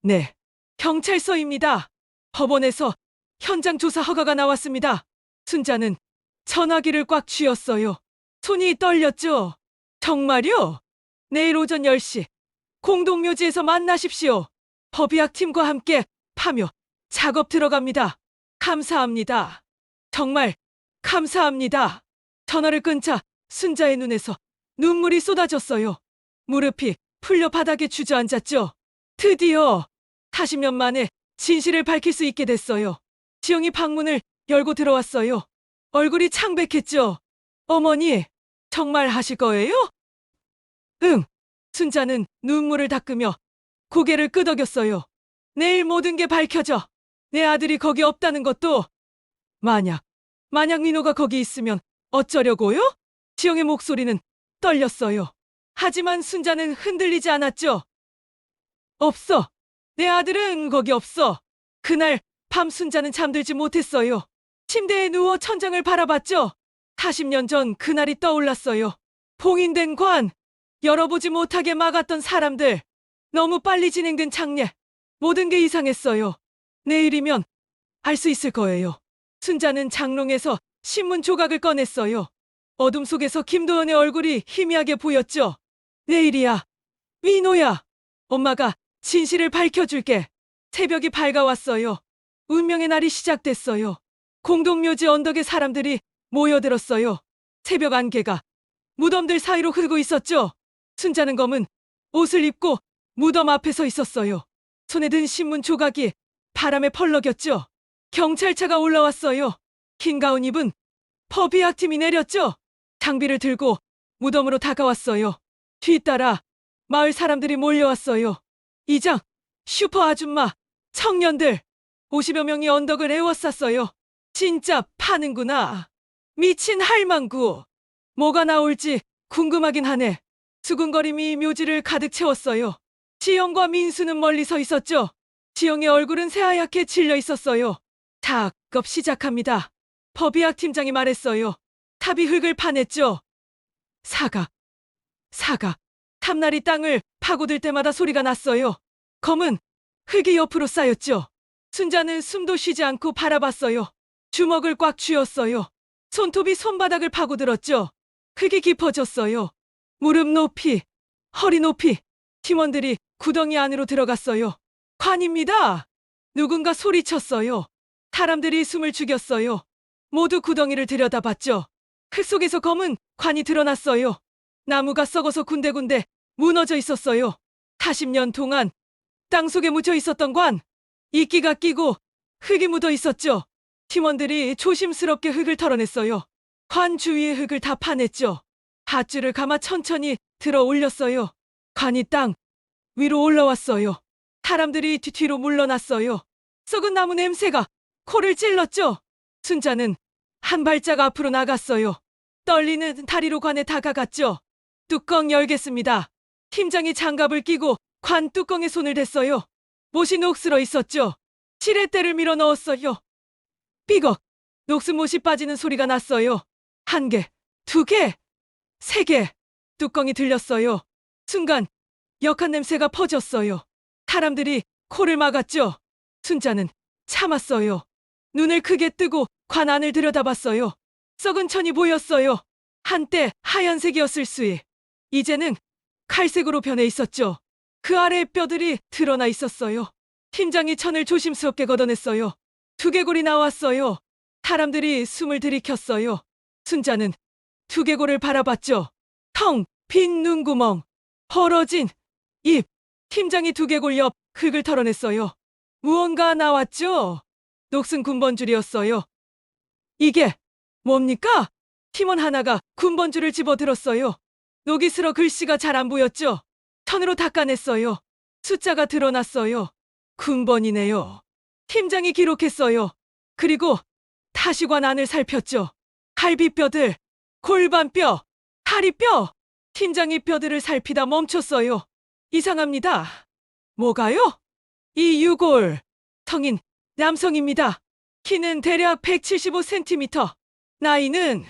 Speaker 1: 네. 경찰서입니다. 법원에서 현장 조사 허가가 나왔습니다. 순자는 전화기를 꽉 쥐었어요. 손이 떨렸죠. 정말요? 내일 오전 10시 공동묘지에서 만나십시오. 법의학팀과 함께 파묘 작업 들어갑니다. 감사합니다. 정말 감사합니다. 전화를 끊자 순자의 눈에서 눈물이 쏟아졌어요. 무릎이 풀려 바닥에 주저앉았죠. 드디어 40년 만에 진실을 밝힐 수 있게 됐어요. 지영이 방문을 열고 들어왔어요. 얼굴이 창백했죠. 어머니, 정말 하실 거예요? 응. 순자는 눈물을 닦으며 고개를 끄덕였어요. 내일 모든 게 밝혀져. 내 아들이 거기 없다는 것도. 만약 민호가 거기 있으면 어쩌려고요? 지영의 목소리는 떨렸어요. 하지만 순자는 흔들리지 않았죠. 없어. 내 아들은 거기 없어. 그날 밤 순자는 잠들지 못했어요. 침대에 누워 천장을 바라봤죠. 40년 전 그날이 떠올랐어요. 봉인된 관, 열어보지 못하게 막았던 사람들, 너무 빨리 진행된 장례, 모든 게 이상했어요. 내일이면 알 수 있을 거예요. 순자는 장롱에서 신문 조각을 꺼냈어요. 어둠 속에서 김도연의 얼굴이 희미하게 보였죠. 내일이야. 민호야. 엄마가 진실을 밝혀줄게. 새벽이 밝아왔어요. 운명의 날이 시작됐어요. 공동묘지 언덕에 사람들이 모여들었어요. 새벽 안개가 무덤들 사이로 흐르고 있었죠. 순자는 검은 옷을 입고 무덤 앞에 서 있었어요. 손에 든 신문 조각이 바람에 펄럭였죠. 경찰차가 올라왔어요. 흰 가운 입은 법의학팀이 내렸죠. 장비를 들고 무덤으로 다가왔어요. 뒤따라 마을 사람들이 몰려왔어요. 이장, 슈퍼 아줌마, 청년들 50여 명이 언덕을 에워쌌어요. 진짜 파는구나. 미친 할망구. 뭐가 나올지 궁금하긴 하네. 수군거림이 묘지를 가득 채웠어요. 지영과 민수는 멀리 서 있었죠. 지영의 얼굴은 새하얗게 질려 있었어요. 작업 시작합니다. 법의학 팀장이 말했어요. 탑이 흙을 파냈죠. 사각. 탑날이 땅을 파고들 때마다 소리가 났어요. 검은 흙이 옆으로 쌓였죠. 순자는 숨도 쉬지 않고 바라봤어요. 주먹을 꽉 쥐었어요. 손톱이 손바닥을 파고들었죠. 흙이 깊어졌어요. 무릎 높이, 허리 높이. 팀원들이 구덩이 안으로 들어갔어요. 관입니다. 누군가 소리쳤어요. 사람들이 숨을 죽였어요. 모두 구덩이를 들여다봤죠. 흙 속에서 검은 관이 드러났어요. 나무가 썩어서 군데군데 무너져 있었어요. 40년 동안 땅 속에 묻혀 있었던 관. 이끼가 끼고 흙이 묻어 있었죠. 팀원들이 조심스럽게 흙을 털어냈어요. 관 주위의 흙을 다 파냈죠. 밧줄을 감아 천천히 들어 올렸어요. 관이 땅 위로 올라왔어요. 사람들이 뒤로 물러났어요. 썩은 나무 냄새가 코를 찔렀죠. 순자는 한 발짝 앞으로 나갔어요. 떨리는 다리로 관에 다가갔죠. 뚜껑 열겠습니다. 팀장이 장갑을 끼고 관 뚜껑에 손을 댔어요. 못이 녹슬어 있었죠. 지렛대를 밀어 넣었어요. 삐걱! 녹슨 못이 빠지는 소리가 났어요. 1개, 2개, 3개. 뚜껑이 들렸어요. 순간 역한 냄새가 퍼졌어요. 사람들이 코를 막았죠. 순자는 참았어요. 눈을 크게 뜨고 관 안을 들여다봤어요. 썩은 천이 보였어요. 한때 하얀색이었을 수이 이제는 칼색으로 변해 있었죠. 그 아래에 뼈들이 드러나 있었어요. 팀장이 천을 조심스럽게 걷어냈어요. 두개골이 나왔어요. 사람들이 숨을 들이켰어요. 순자는 두개골을 바라봤죠. 텅 빈 눈구멍, 벌어진 입. 팀장이 두개골 옆 흙을 털어냈어요. 무언가 나왔죠. 녹슨 군번줄이었어요. 이게 뭡니까? 팀원 하나가 군번줄을 집어들었어요. 녹이 슬어 글씨가 잘 안 보였죠. 천으로 닦아냈어요. 숫자가 드러났어요. 군번이네요. 팀장이 기록했어요. 그리고 다시관 안을 살폈죠. 갈비뼈들, 골반뼈, 다리뼈. 팀장이 뼈들을 살피다 멈췄어요. 이상합니다. 뭐가요? 이 유골. 성인 남성입니다. 키는 대략 175cm. 나이는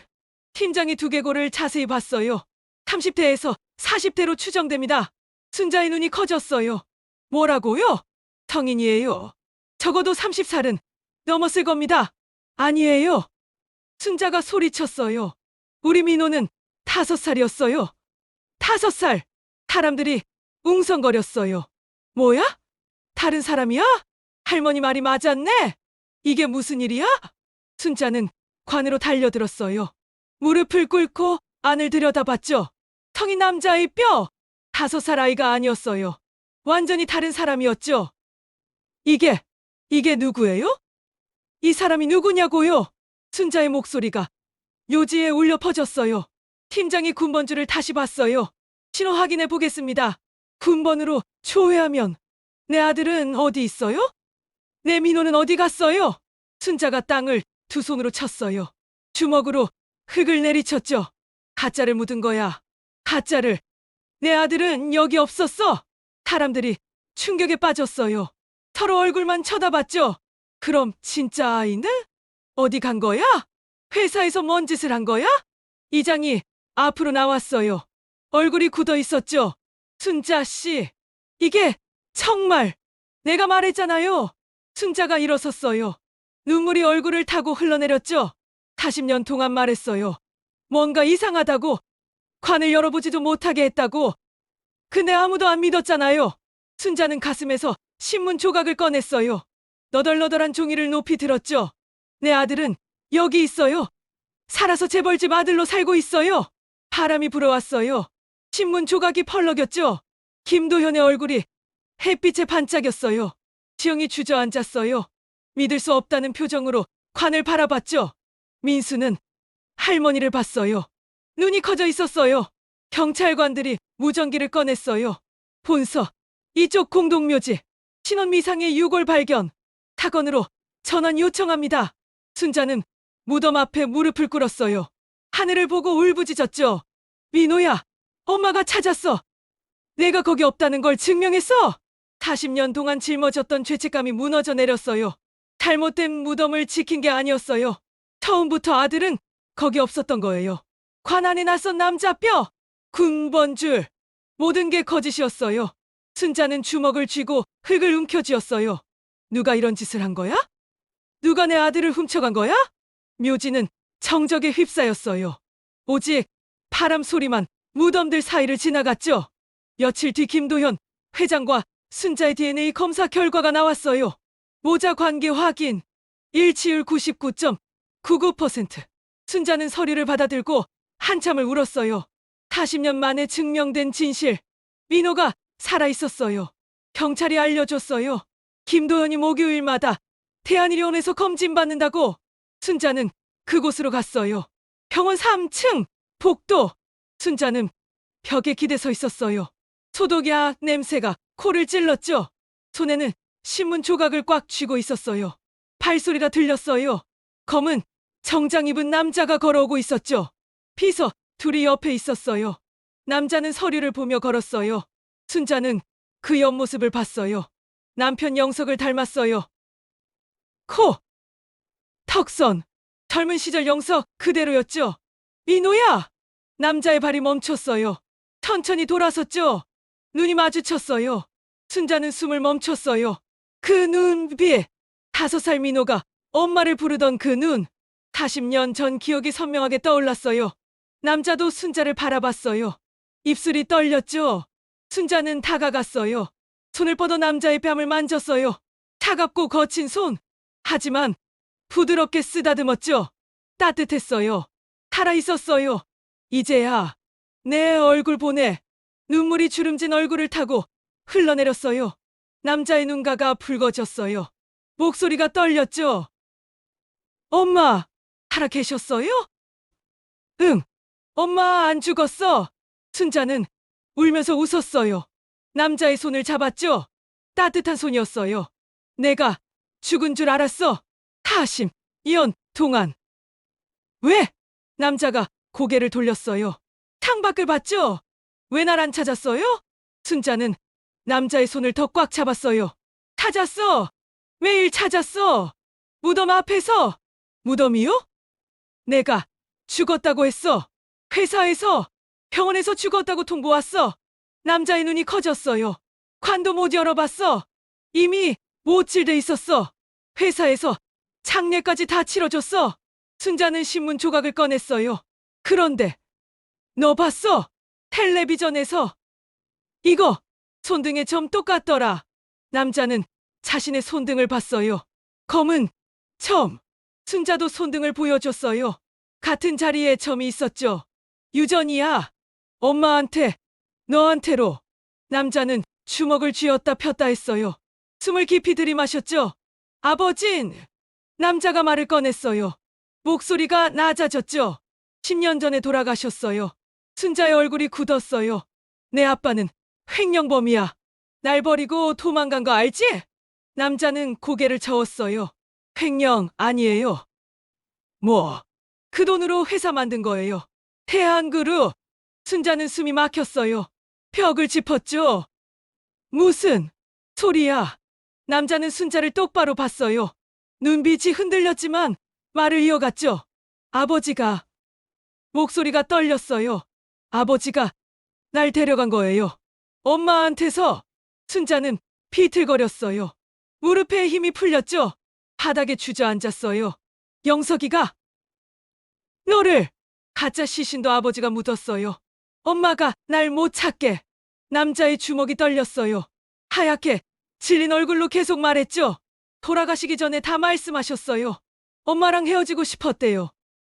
Speaker 1: 팀장이 두개골을 자세히 봤어요. 30대에서 40대로 추정됩니다. 순자의 눈이 커졌어요. 뭐라고요? 성인이에요. 적어도 30살은 넘었을 겁니다. 아니에요. 순자가 소리쳤어요. 우리 민호는 5살이었어요. 5살. 사람들이 웅성거렸어요. 뭐야? 다른 사람이야? 할머니 말이 맞았네. 이게 무슨 일이야? 순자는 관으로 달려들었어요. 무릎을 꿇고 안을 들여다봤죠. 성인 남자의 뼈. 5살 아이가 아니었어요. 완전히 다른 사람이었죠. 이게 누구예요? 이 사람이 누구냐고요? 순자의 목소리가 요지에 울려 퍼졌어요. 팀장이 군번줄을 다시 봤어요. 신호 확인해 보겠습니다. 군번으로 초회하면 내 아들은 어디 있어요? 내 민호는 어디 갔어요? 순자가 땅을 두 손으로 쳤어요. 주먹으로 흙을 내리쳤죠. 가짜를 묻은 거야. 가짜를. 내 아들은 여기 없었어. 사람들이 충격에 빠졌어요. 서로 얼굴만 쳐다봤죠. 그럼 진짜 아이는? 어디 간 거야? 회사에서 뭔 짓을 한 거야? 이장이 앞으로 나왔어요. 얼굴이 굳어 있었죠. 순자 씨, 이게 정말 내가 말했잖아요. 순자가 일어섰어요. 눈물이 얼굴을 타고 흘러내렸죠. 40년 동안 말했어요. 뭔가 이상하다고. 관을 열어보지도 못하게 했다고. 근데 아무도 안 믿었잖아요. 순자는 가슴에서 신문 조각을 꺼냈어요. 너덜너덜한 종이를 높이 들었죠. 내 아들은 여기 있어요. 살아서 재벌집 아들로 살고 있어요. 바람이 불어왔어요. 신문 조각이 펄럭였죠. 김도현의 얼굴이 햇빛에 반짝였어요. 지영이 주저앉았어요. 믿을 수 없다는 표정으로 관을 바라봤죠. 민수는 할머니를 봤어요. 눈이 커져 있었어요. 경찰관들이 무전기를 꺼냈어요. 본서, 이쪽 공동묘지, 신원 미상의 유골 발견. 사건으로 전원 요청합니다. 순자는 무덤 앞에 무릎을 꿇었어요. 하늘을 보고 울부짖었죠. 민호야, 엄마가 찾았어. 내가 거기 없다는 걸 증명했어. 40년 동안 짊어졌던 죄책감이 무너져 내렸어요. 잘못된 무덤을 지킨 게 아니었어요. 처음부터 아들은 거기 없었던 거예요. 관 안에 낯선 남자 뼈, 군번줄, 모든 게 거짓이었어요. 순자는 주먹을 쥐고 흙을 움켜쥐었어요. 누가 이런 짓을 한 거야? 누가 내 아들을 훔쳐간 거야? 묘지는 정적에 휩싸였어요. 오직 바람 소리만 무덤들 사이를 지나갔죠. 며칠 뒤 김도현 회장과 순자의 DNA 검사 결과가 나왔어요. 모자 관계 확인. 일치율 99.99%. 순자는 서류를 받아들고 한참을 울었어요. 40년 만에 증명된 진실. 민호가 살아있었어요. 경찰이 알려줬어요. 김도현이 목요일마다 대한의료원에서 검진받는다고. 순자는 그곳으로 갔어요. 병원 3층 복도. 순자는 벽에 기대 서 있었어요. 소독약 냄새가 코를 찔렀죠. 손에는 신문 조각을 꽉 쥐고 있었어요. 발소리가 들렸어요. 검은 정장 입은 남자가 걸어오고 있었죠. 비서 둘이 옆에 있었어요. 남자는 서류를 보며 걸었어요. 순자는 그 옆모습을 봤어요. 남편 영석을 닮았어요. 코, 턱선, 젊은 시절 영석 그대로였죠. 민호야! 남자의 발이 멈췄어요. 천천히 돌아섰죠. 눈이 마주쳤어요. 순자는 숨을 멈췄어요. 그 눈빛, 5살 민호가 엄마를 부르던 그 눈. 40년 전 기억이 선명하게 떠올랐어요. 남자도 순자를 바라봤어요. 입술이 떨렸죠. 순자는 다가갔어요. 손을 뻗어 남자의 뺨을 만졌어요. 차갑고 거친 손. 하지만 부드럽게 쓰다듬었죠. 따뜻했어요. 살아있었어요. 이제야 내 얼굴 보내. 눈물이 주름진 얼굴을 타고 흘러내렸어요. 남자의 눈가가 붉어졌어요. 목소리가 떨렸죠. 엄마, 살아 계셨어요? 응, 엄마 안 죽었어. 순자는 울면서 웃었어요. 남자의 손을 잡았죠. 따뜻한 손이었어요. 내가 죽은 줄 알았어. 40년 동안. 왜? 남자가 고개를 돌렸어요. 창밖을 봤죠? 왜 날 안 찾았어요? 순자는 남자의 손을 더 꽉 잡았어요. 찾았어. 매일 찾았어. 무덤 앞에서. 무덤이요? 내가 죽었다고 했어. 회사에서, 병원에서 죽었다고 통보 왔어. 남자의 눈이 커졌어요. 관도 못 열어봤어. 이미 못질돼 있었어. 회사에서 장례까지 다 치러줬어. 순자는 신문 조각을 꺼냈어요. 그런데 너 봤어? 텔레비전에서. 이거 손등에 점 똑같더라. 남자는 자신의 손등을 봤어요. 검은 점. 순자도 손등을 보여줬어요. 같은 자리에 점이 있었죠. 유전이야. 엄마한테, 너한테로. 남자는 주먹을 쥐었다 폈다 했어요. 숨을 깊이 들이마셨죠. 아버진. 남자가 말을 꺼냈어요. 목소리가 낮아졌죠. 10년 전에 돌아가셨어요. 순자의 얼굴이 굳었어요. 내 아빠는 횡령범이야. 날 버리고 도망간 거 알지? 남자는 고개를 저었어요. 횡령 아니에요. 뭐? 그 돈으로 회사 만든 거예요. 대한그룹. 순자는 숨이 막혔어요. 벽을 짚었죠. 무슨 소리야? 남자는 순자를 똑바로 봤어요. 눈빛이 흔들렸지만 말을 이어갔죠. 아버지가. 목소리가 떨렸어요. 아버지가 날 데려간 거예요. 엄마한테서. 순자는 비틀거렸어요. 무릎에 힘이 풀렸죠. 바닥에 주저앉았어요. 영석이가 너를. 가짜 시신도 아버지가 묻었어요. 엄마가 날 못 찾게. 남자의 주먹이 떨렸어요. 하얗게 질린 얼굴로 계속 말했죠. 돌아가시기 전에 다 말씀하셨어요. 엄마랑 헤어지고 싶었대요.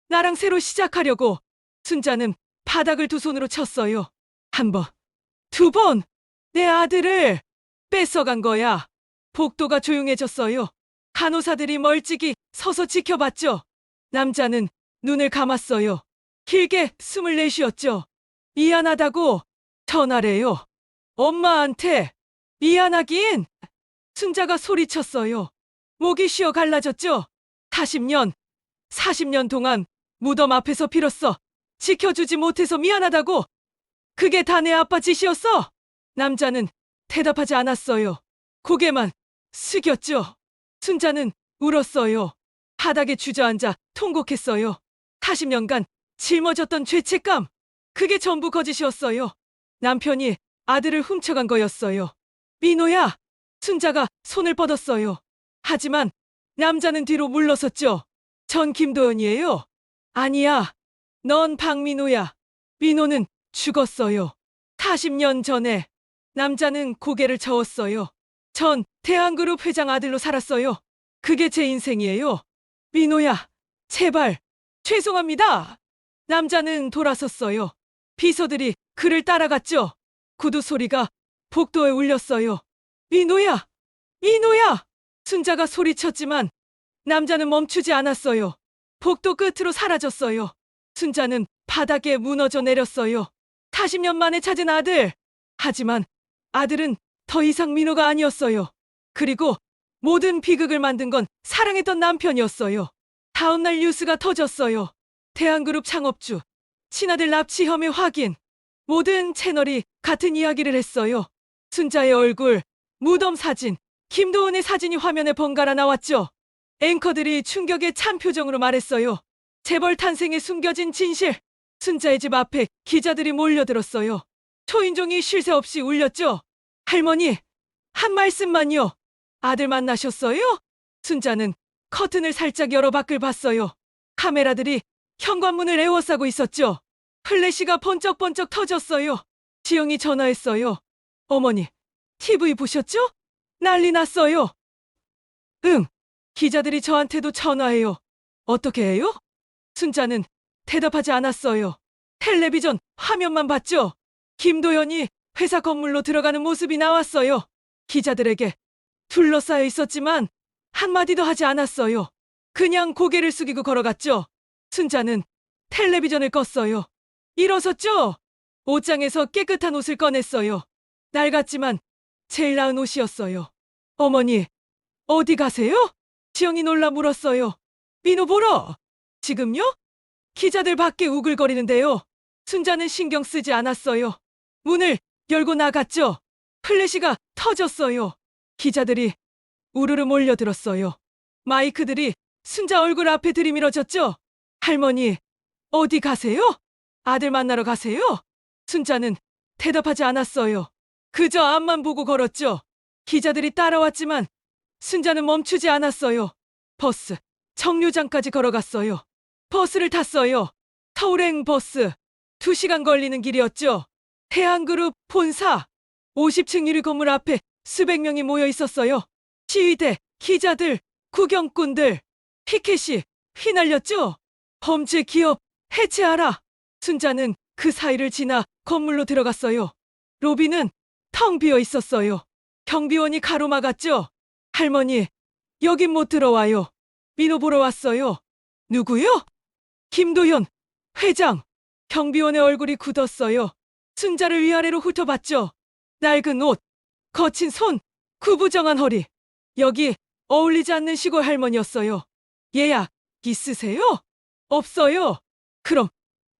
Speaker 1: 나랑 새로 시작하려고. 순자는 바닥을 두 손으로 쳤어요. 한 번, 두 번. 내 아들을 뺏어간 거야. 복도가 조용해졌어요. 간호사들이 멀찍이 서서 지켜봤죠. 남자는 눈을 감았어요. 길게 숨을 내쉬었죠. 미안하다고 전화래요. 엄마한테. 미안하긴. 순자가 소리쳤어요. 목이 쉬어 갈라졌죠. 40년 동안 무덤 앞에서 빌었어. 지켜주지 못해서 미안하다고. 그게 다 내 아빠 짓이었어. 남자는 대답하지 않았어요. 고개만 숙였죠. 순자는 울었어요. 바닥에 주저앉아 통곡했어요. 40년간 짊어졌던 죄책감. 그게 전부 거짓이었어요. 남편이 아들을 훔쳐간 거였어요. 민호야. 순자가 손을 뻗었어요. 하지만 남자는 뒤로 물러섰죠. 전 김도연이에요. 아니야. 넌 박민호야. 민호는 죽었어요. 40년 전에. 남자는 고개를 저었어요. 전 대한그룹 회장 아들로 살았어요. 그게 제 인생이에요. 민호야, 제발, 죄송합니다. 남자는 돌아섰어요. 비서들이 그를 따라갔죠. 구두 소리가 복도에 울렸어요. 민호야! 민호야! 순자가 소리쳤지만 남자는 멈추지 않았어요. 복도 끝으로 사라졌어요. 순자는 바닥에 무너져 내렸어요. 40년 만에 찾은 아들. 하지만 아들은 더 이상 민호가 아니었어요. 그리고 모든 비극을 만든 건 사랑했던 남편이었어요. 다음날 뉴스가 터졌어요. 대한그룹 창업주, 친아들 납치 혐의 확인. 모든 채널이 같은 이야기를 했어요. 순자의 얼굴, 무덤 사진, 김도은의 사진이 화면에 번갈아 나왔죠. 앵커들이 충격에 찬 표정으로 말했어요. 재벌 탄생에 숨겨진 진실. 순자의 집 앞에 기자들이 몰려들었어요. 초인종이 쉴 새 없이 울렸죠. 할머니, 한 말씀만요. 아들 만나셨어요? 순자는 커튼을 살짝 열어 밖을 봤어요. 카메라들이 현관문을 에워싸고 있었죠. 플래시가 번쩍번쩍 터졌어요. 지영이 전화했어요. 어머니, TV 보셨죠? 난리 났어요. 응. 기자들이 저한테도 전화해요. 어떻게 해요? 순자는 대답하지 않았어요. 텔레비전 화면만 봤죠. 김도연이 회사 건물로 들어가는 모습이 나왔어요. 기자들에게 둘러싸여 있었지만 한마디도 하지 않았어요. 그냥 고개를 숙이고 걸어갔죠. 순자는 텔레비전을 껐어요. 일어섰죠? 옷장에서 깨끗한 옷을 꺼냈어요. 낡았지만 제일 나은 옷이었어요. 어머니, 어디 가세요? 지영이 놀라 물었어요. 민호 보러. 지금요? 기자들 밖에 우글거리는데요. 순자는 신경 쓰지 않았어요. 문을 열고 나갔죠. 플래시가 터졌어요. 기자들이 우르르 몰려들었어요. 마이크들이 순자 얼굴 앞에 들이밀어졌죠. 할머니, 어디 가세요? 아들 만나러 가세요? 순자는 대답하지 않았어요. 그저 앞만 보고 걸었죠. 기자들이 따라왔지만 순자는 멈추지 않았어요. 버스, 정류장까지 걸어갔어요. 버스를 탔어요. 서울행 버스. 2시간 걸리는 길이었죠. 대한그룹 본사. 50층 유리 건물 앞에 수백 명이 모여 있었어요. 시위대, 기자들, 구경꾼들. 피켓이 휘날렸죠. 범죄 기업 해체하라. 순자는 그 사이를 지나 건물로 들어갔어요. 로비는 텅 비어 있었어요. 경비원이 가로막았죠. 할머니, 여긴 못 들어와요. 민호 보러 왔어요. 누구요? 김도현 회장. 경비원의 얼굴이 굳었어요. 순자를 위아래로 훑어봤죠. 낡은 옷, 거친 손, 구부정한 허리. 여기 어울리지 않는 시골 할머니였어요. 예약 있으세요? 없어요. 그럼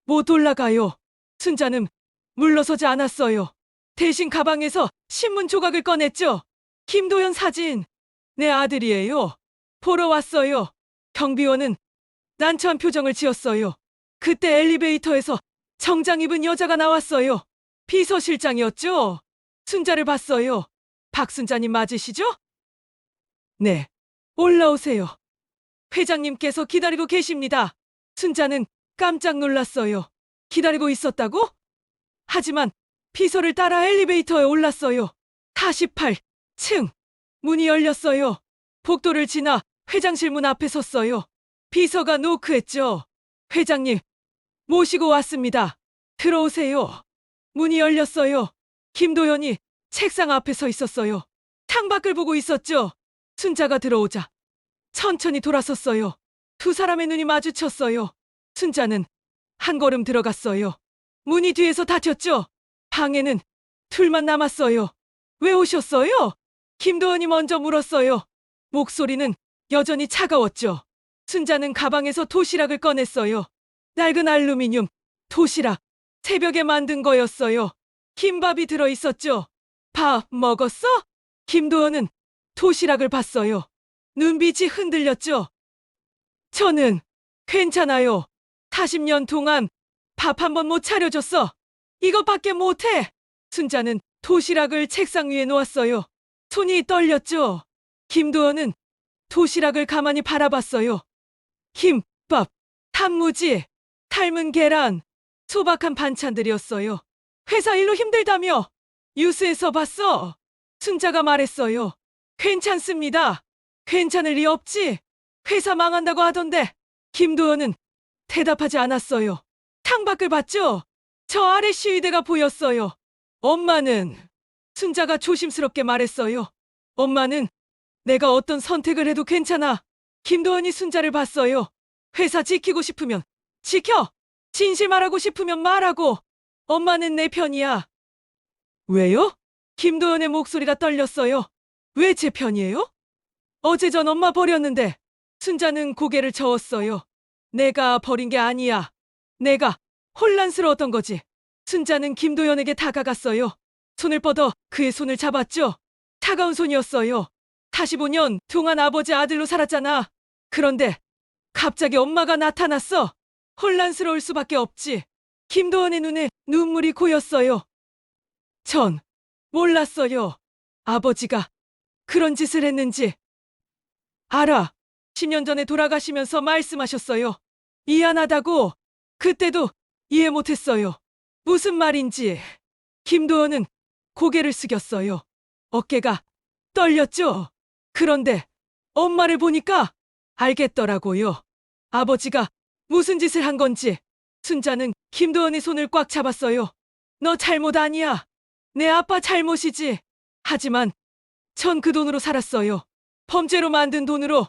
Speaker 1: 못 올라가요. 순자는 물러서지 않았어요. 대신 가방에서 신문 조각을 꺼냈죠. 김도현 사진. 내 아들이에요. 보러 왔어요. 경비원은 난처한 표정을 지었어요. 그때 엘리베이터에서 정장 입은 여자가 나왔어요. 비서실장이었죠. 순자를 봤어요. 박순자님 맞으시죠? 네. 올라오세요. 회장님께서 기다리고 계십니다. 순자는 깜짝 놀랐어요. 기다리고 있었다고? 하지만 비서를 따라 엘리베이터에 올랐어요. 48층. 문이 열렸어요. 복도를 지나 회장실 문 앞에 섰어요. 비서가 노크했죠. 회장님, 모시고 왔습니다. 들어오세요. 문이 열렸어요. 김도현이 책상 앞에 서 있었어요. 창밖을 보고 있었죠. 순자가 들어오자 천천히 돌아섰어요. 두 사람의 눈이 마주쳤어요. 순자는 한 걸음 들어갔어요. 문이 뒤에서 닫혔죠. 방에는 둘만 남았어요. 왜 오셨어요? 김도현이 먼저 물었어요. 목소리는 여전히 차가웠죠. 순자는 가방에서 도시락을 꺼냈어요. 낡은 알루미늄 도시락. 새벽에 만든 거였어요. 김밥이 들어있었죠. 밥 먹었어? 김도현은 도시락을 봤어요. 눈빛이 흔들렸죠. 저는 괜찮아요. 40년 동안 밥 한 번 못 차려줬어. 이것밖에 못해. 순자는 도시락을 책상 위에 놓았어요. 손이 떨렸죠. 김도현은 도시락을 가만히 바라봤어요. 김밥, 단무지, 삶은 계란, 소박한 반찬들이었어요. 회사 일로 힘들다며. 뉴스에서 봤어. 순자가 말했어요. 괜찮습니다. 괜찮을 리 없지. 회사 망한다고 하던데. 김도현은 대답하지 않았어요. 창밖을 봤죠? 저 아래 시위대가 보였어요. 엄마는, 순자가 조심스럽게 말했어요. 엄마는 내가 어떤 선택을 해도 괜찮아. 김도현이 순자를 봤어요. 회사 지키고 싶으면 지켜. 진실 말하고 싶으면 말하고. 엄마는 내 편이야. 왜요? 김도현의 목소리가 떨렸어요. 왜 제 편이에요? 어제 전 엄마 버렸는데. 순자는 고개를 저었어요. 내가 버린 게 아니야. 내가 혼란스러웠던 거지. 순자는 김도현에게 다가갔어요. 손을 뻗어 그의 손을 잡았죠. 차가운 손이었어요. 45년 동안 아버지 아들로 살았잖아. 그런데 갑자기 엄마가 나타났어. 혼란스러울 수밖에 없지. 김도현의 눈에 눈물이 고였어요. 전 몰랐어요. 아버지가 그런 짓을 했는지. 알아. 10년 전에 돌아가시면서 말씀하셨어요. 미안하다고. 그때도 이해 못했어요. 무슨 말인지. 김도연은 고개를 숙였어요. 어깨가 떨렸죠. 그런데 엄마를 보니까 알겠더라고요. 아버지가 무슨 짓을 한 건지. 순자는 김도연의 손을 꽉 잡았어요. 너 잘못 아니야. 내 아빠 잘못이지. 하지만 전 그 돈으로 살았어요. 범죄로 만든 돈으로.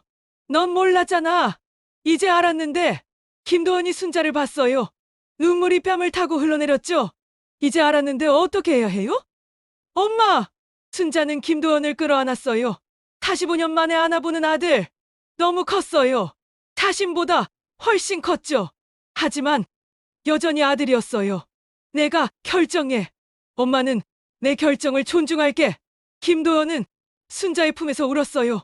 Speaker 1: 넌 몰랐잖아. 이제 알았는데. 김도연이 순자를 봤어요. 눈물이 뺨을 타고 흘러내렸죠. 이제 알았는데 어떻게 해야 해요? 엄마! 순자는 김도연을 끌어안았어요. 45년 만에 안아보는 아들. 너무 컸어요. 자신보다 훨씬 컸죠. 하지만 여전히 아들이었어요. 내가 결정해. 엄마는 내 결정을 존중할게. 김도연은 순자의 품에서 울었어요.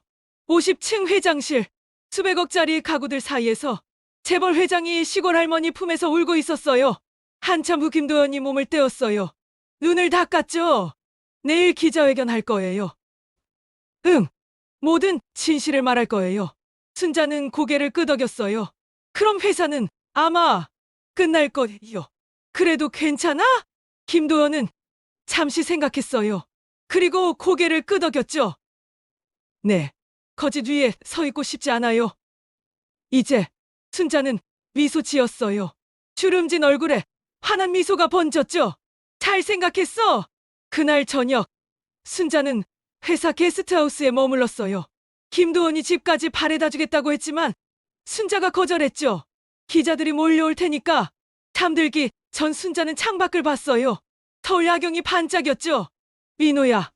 Speaker 1: 50층 회장실, 수백억짜리 가구들 사이에서 재벌 회장이 시골 할머니 품에서 울고 있었어요. 한참 후 김도연이 몸을 떼었어요. 눈을 닦았죠. 내일 기자회견 할 거예요. 응, 모든 진실을 말할 거예요. 순자는 고개를 끄덕였어요. 그럼 회사는 아마 끝날 거예요. 그래도 괜찮아? 김도연은 잠시 생각했어요. 그리고 고개를 끄덕였죠. 네, 거짓 위에 서 있고 싶지 않아요. 이제 순자는 미소 지었어요. 주름진 얼굴에 환한 미소가 번졌죠. 잘 생각했어. 그날 저녁 순자는 회사 게스트하우스에 머물렀어요. 김도원이 집까지 바래다 주겠다고 했지만 순자가 거절했죠. 기자들이 몰려올 테니까. 잠들기 전 순자는 창밖을 봤어요. 서울 야경이 반짝였죠. 민호야,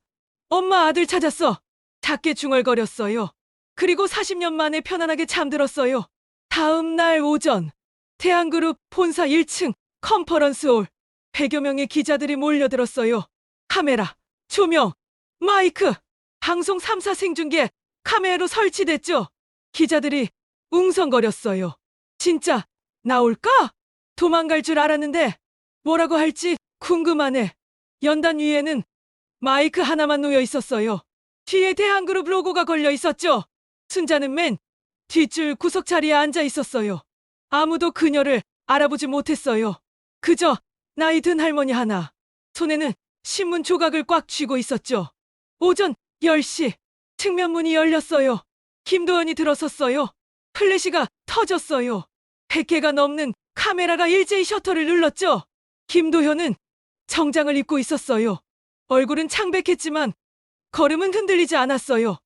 Speaker 1: 엄마 아들 찾았어. 작게 중얼거렸어요. 그리고 40년 만에 편안하게 잠들었어요. 다음 날 오전 대한그룹 본사 1층 컨퍼런스홀. 100여 명의 기자들이 몰려들었어요. 카메라, 조명, 마이크, 방송 3사 생중계 카메라로 설치됐죠. 기자들이 웅성거렸어요. 진짜 나올까? 도망갈 줄 알았는데 뭐라고 할지 궁금하네. 연단 위에는 마이크 하나만 놓여 있었어요. 뒤에 대한그룹 로고가 걸려 있었죠. 순자는 맨 뒷줄 구석 자리에 앉아 있었어요. 아무도 그녀를 알아보지 못했어요. 그저 나이 든 할머니 하나. 손에는 신문 조각을 꽉 쥐고 있었죠. 오전 10시 측면문이 열렸어요. 김도연이 들어섰어요. 플래시가 터졌어요. 100개가 넘는 카메라가 일제히 셔터를 눌렀죠. 김도현은 정장을 입고 있었어요. 얼굴은 창백했지만 걸음은 흔들리지 않았어요.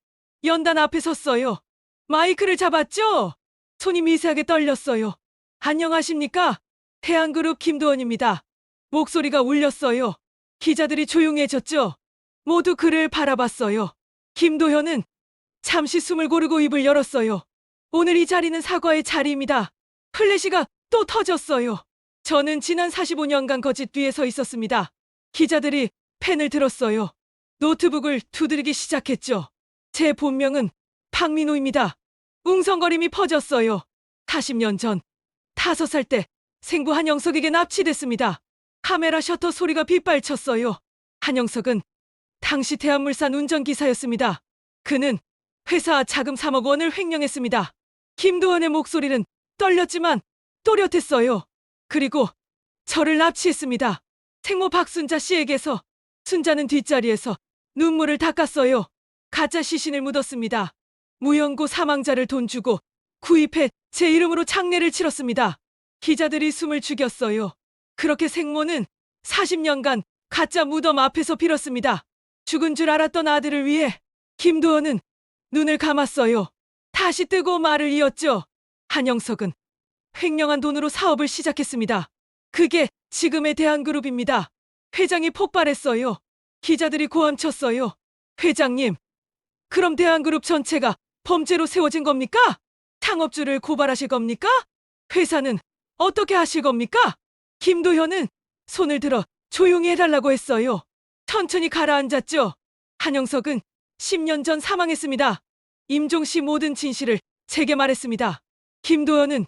Speaker 1: 연단 앞에 섰어요. 마이크를 잡았죠? 손이 미세하게 떨렸어요. 안녕하십니까? 대한그룹 김도원입니다. 목소리가 울렸어요. 기자들이 조용해졌죠? 모두 그를 바라봤어요. 김도현은 잠시 숨을 고르고 입을 열었어요. 오늘 이 자리는 사과의 자리입니다. 플래시가 또 터졌어요. 저는 지난 45년간 거짓 뒤에 서 있었습니다. 기자들이 펜을 들었어요. 노트북을 두드리기 시작했죠. 제 본명은 박민호입니다. 웅성거림이 퍼졌어요. 40년 전 5살 때 생부 한영석에게 납치됐습니다. 카메라 셔터 소리가 빗발쳤어요. 한영석은 당시 대한물산 운전기사였습니다. 그는 회사 자금 3억 원을 횡령했습니다. 김도원의 목소리는 떨렸지만 또렷했어요. 그리고 저를 납치했습니다. 생모 박순자 씨에게서. 순자는 뒷자리에서 눈물을 닦았어요. 가짜 시신을 묻었습니다. 무연고 사망자를 돈 주고 구입해 제 이름으로 장례를 치렀습니다. 기자들이 숨을 죽였어요. 그렇게 생모는 40년간 가짜 무덤 앞에서 빌었습니다. 죽은 줄 알았던 아들을 위해. 김도원은 눈을 감았어요. 다시 뜨고 말을 이었죠. 한영석은 횡령한 돈으로 사업을 시작했습니다. 그게 지금의 대한그룹입니다. 회장이 폭발했어요. 기자들이 고함쳤어요. 회장님, 그럼 대한그룹 전체가 범죄로 세워진 겁니까? 창업주를 고발하실 겁니까? 회사는 어떻게 하실 겁니까? 김도현은 손을 들어 조용히 해달라고 했어요. 천천히 가라앉았죠. 한영석은 10년 전 사망했습니다. 임종 씨 모든 진실을 제게 말했습니다. 김도현은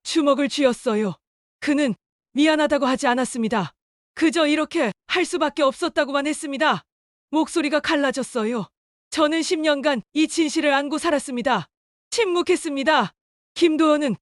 Speaker 1: 주먹을 쥐었어요. 그는 미안하다고 하지 않았습니다. 그저 이렇게 할 수밖에 없었다고만 했습니다. 목소리가 갈라졌어요. 저는 10년간 이 진실을 안고 살았습니다. 침묵했습니다. 김도현은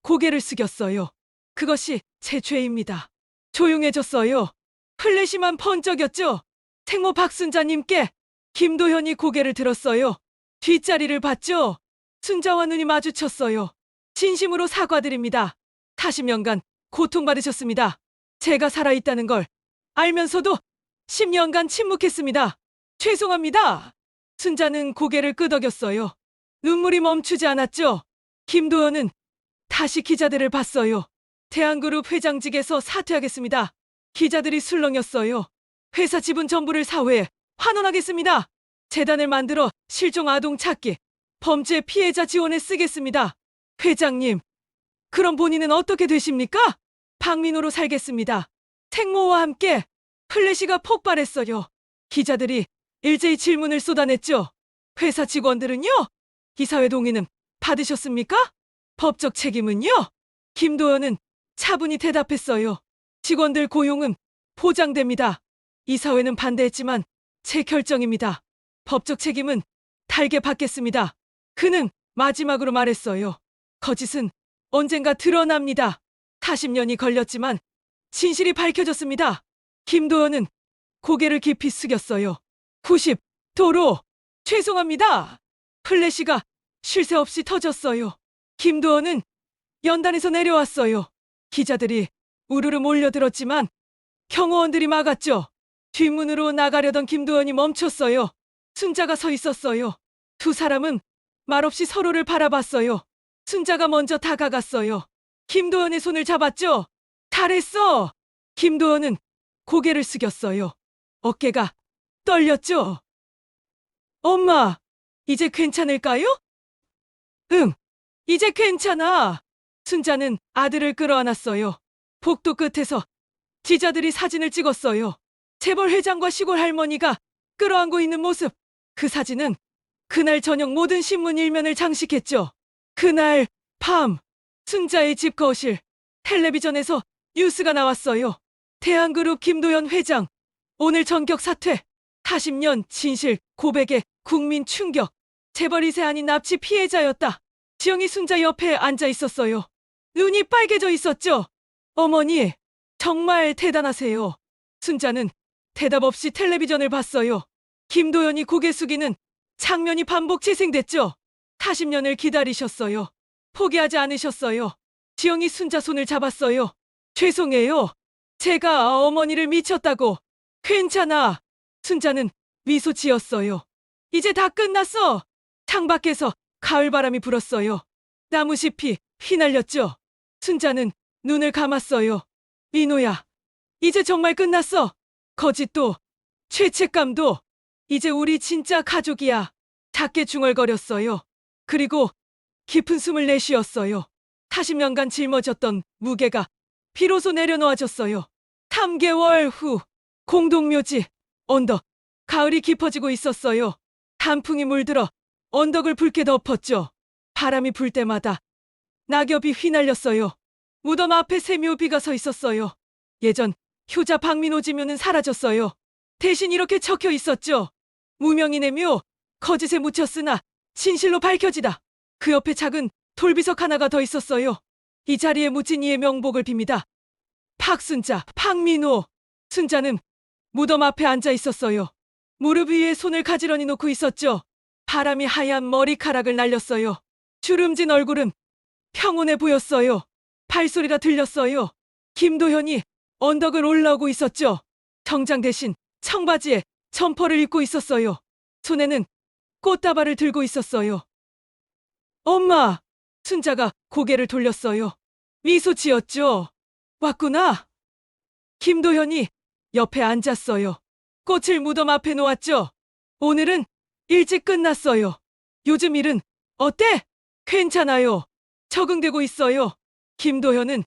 Speaker 1: 고개를 숙였어요. 그것이 제 죄입니다. 조용해졌어요. 플래시만 번쩍였죠. 생모 박순자님께 김도현이 고개를 들었어요. 뒷자리를 봤죠. 순자와 눈이 마주쳤어요. 진심으로 사과드립니다. 40년간 고통받으셨습니다. 제가 살아있다는 걸 알면서도 10년간 침묵했습니다. 죄송합니다. 순자는 고개를 끄덕였어요. 눈물이 멈추지 않았죠. 김도현은 다시 기자들을 봤어요. 대한그룹 회장직에서 사퇴하겠습니다. 기자들이 술렁였어요. 회사 지분 전부를 사회에 환원하겠습니다. 재단을 만들어 실종 아동 찾기, 범죄 피해자 지원에 쓰겠습니다. 회장님, 그럼 본인은 어떻게 되십니까? 박민호로 살겠습니다. 생모와 함께 플래시가 폭발했어요. 기자들이 일제히 질문을 쏟아냈죠. 회사 직원들은요? 이사회 동의는 받으셨습니까? 법적 책임은요? 김도현은 차분히 대답했어요. 직원들 고용은 보장됩니다. 이사회는 반대했지만 제 결정입니다. 법적 책임은 달게 받겠습니다. 그는 마지막으로 말했어요. 거짓은 언젠가 드러납니다. 40년이 걸렸지만 진실이 밝혀졌습니다. 김도현은 고개를 깊이 숙였어요. 90도로 죄송합니다. 플래시가 쉴 새 없이 터졌어요. 김도현은 연단에서 내려왔어요. 기자들이 우르르 몰려들었지만 경호원들이 막았죠. 뒷문으로 나가려던 김도현이 멈췄어요. 순자가 서 있었어요. 두 사람은 말없이 서로를 바라봤어요. 순자가 먼저 다가갔어요. 김도현의 손을 잡았죠. 잘했어. 김도현은 고개를 숙였어요. 어깨가 떨렸죠. 엄마, 이제 괜찮을까요? 응, 이제 괜찮아. 순자는 아들을 끌어안았어요. 복도 끝에서 기자들이 사진을 찍었어요. 재벌 회장과 시골 할머니가 끌어안고 있는 모습. 그 사진은 그날 저녁 모든 신문 일면을 장식했죠. 그날 밤 순자의 집 거실 텔레비전에서 뉴스가 나왔어요. 대한그룹 김도현 회장 오늘 전격 사퇴. 40년 진실 고백에 국민 충격. 재벌 2세 아닌 납치 피해자였다. 지영이 순자 옆에 앉아 있었어요. 눈이 빨개져 있었죠. 어머니, 정말 대단하세요. 순자는 대답 없이 텔레비전을 봤어요. 김도현이 고개 숙이는 장면이 반복 재생됐죠. 40년을 기다리셨어요. 포기하지 않으셨어요. 지영이 순자 손을 잡았어요. 죄송해요. 제가 어머니를 미쳤다고. 괜찮아. 순자는 미소 지었어요. 이제 다 끝났어. 창밖에서 가을바람이 불었어요. 나무잎이 휘날렸죠. 순자는 눈을 감았어요. 민호야, 이제 정말 끝났어. 거짓도, 죄책감도, 이제 우리 진짜 가족이야. 작게 중얼거렸어요. 그리고 깊은 숨을 내쉬었어요. 40년간 짊어졌던 무게가 비로소 내려놓아졌어요. 3개월 후, 공동묘지, 언덕, 가을이 깊어지고 있었어요. 단풍이 물들어 언덕을 붉게 덮었죠. 바람이 불 때마다 낙엽이 휘날렸어요. 무덤 앞에 세묘비가 서 있었어요. 예전 효자 박민호 지묘는 사라졌어요. 대신 이렇게 적혀 있었죠. 무명인의 묘, 거짓에 묻혔으나 진실로 밝혀지다. 그 옆에 작은 돌비석 하나가 더 있었어요. 이 자리에 묻힌 이의 명복을 빕니다. 박순자, 박민호. 순자는 무덤 앞에 앉아 있었어요. 무릎 위에 손을 가지런히 놓고 있었죠. 바람이 하얀 머리카락을 날렸어요. 주름진 얼굴은 평온해 보였어요. 발소리가 들렸어요. 김도현이 언덕을 올라오고 있었죠. 정장 대신 청바지에 점퍼를 입고 있었어요. 손에는 꽃다발을 들고 있었어요. 엄마! 순자가 고개를 돌렸어요. 미소 지었죠. 왔구나. 김도현이 옆에 앉았어요. 꽃을 무덤 앞에 놓았죠. 오늘은 일찍 끝났어요. 요즘 일은 어때? 괜찮아요. 적응되고 있어요. 김도현은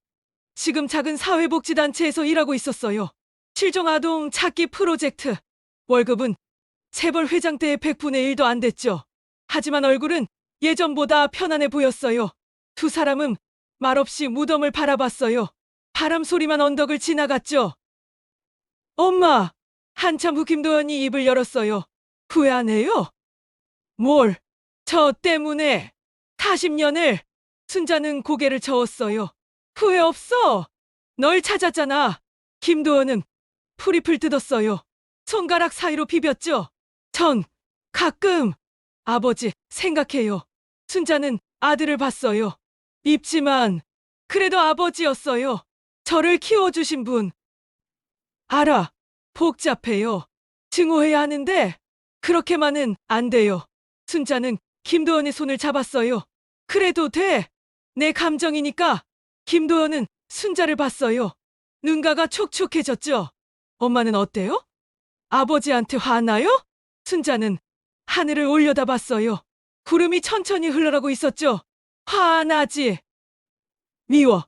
Speaker 1: 지금 작은 사회복지단체에서 일하고 있었어요. 실종 아동 찾기 프로젝트. 월급은 재벌 회장 때의 100분의 1도 안 됐죠. 하지만 얼굴은 예전보다 편안해 보였어요. 두 사람은 말없이 무덤을 바라봤어요. 바람 소리만 언덕을 지나갔죠. 엄마! 한참 후 김도현이 입을 열었어요. 후회 안 해요? 뭘? 저 때문에 40년을 순자는 고개를 저었어요. 후회 없어. 널 찾았잖아. 김도연은 풀잎을 뜯었어요. 손가락 사이로 비볐죠. 전 가끔 아버지 생각해요. 순자는 아들을 봤어요. 밉지만 그래도 아버지였어요. 저를 키워주신 분. 알아. 복잡해요. 증오해야 하는데 그렇게만은 안 돼요. 순자는 김도연의 손을 잡았어요. 그래도 돼. 내 감정이니까. 김도연은 순자를 봤어요. 눈가가 촉촉해졌죠. 엄마는 어때요? 아버지한테 화나요? 순자는 하늘을 올려다봤어요. 구름이 천천히 흘러가고 있었죠. 화나지. 미워.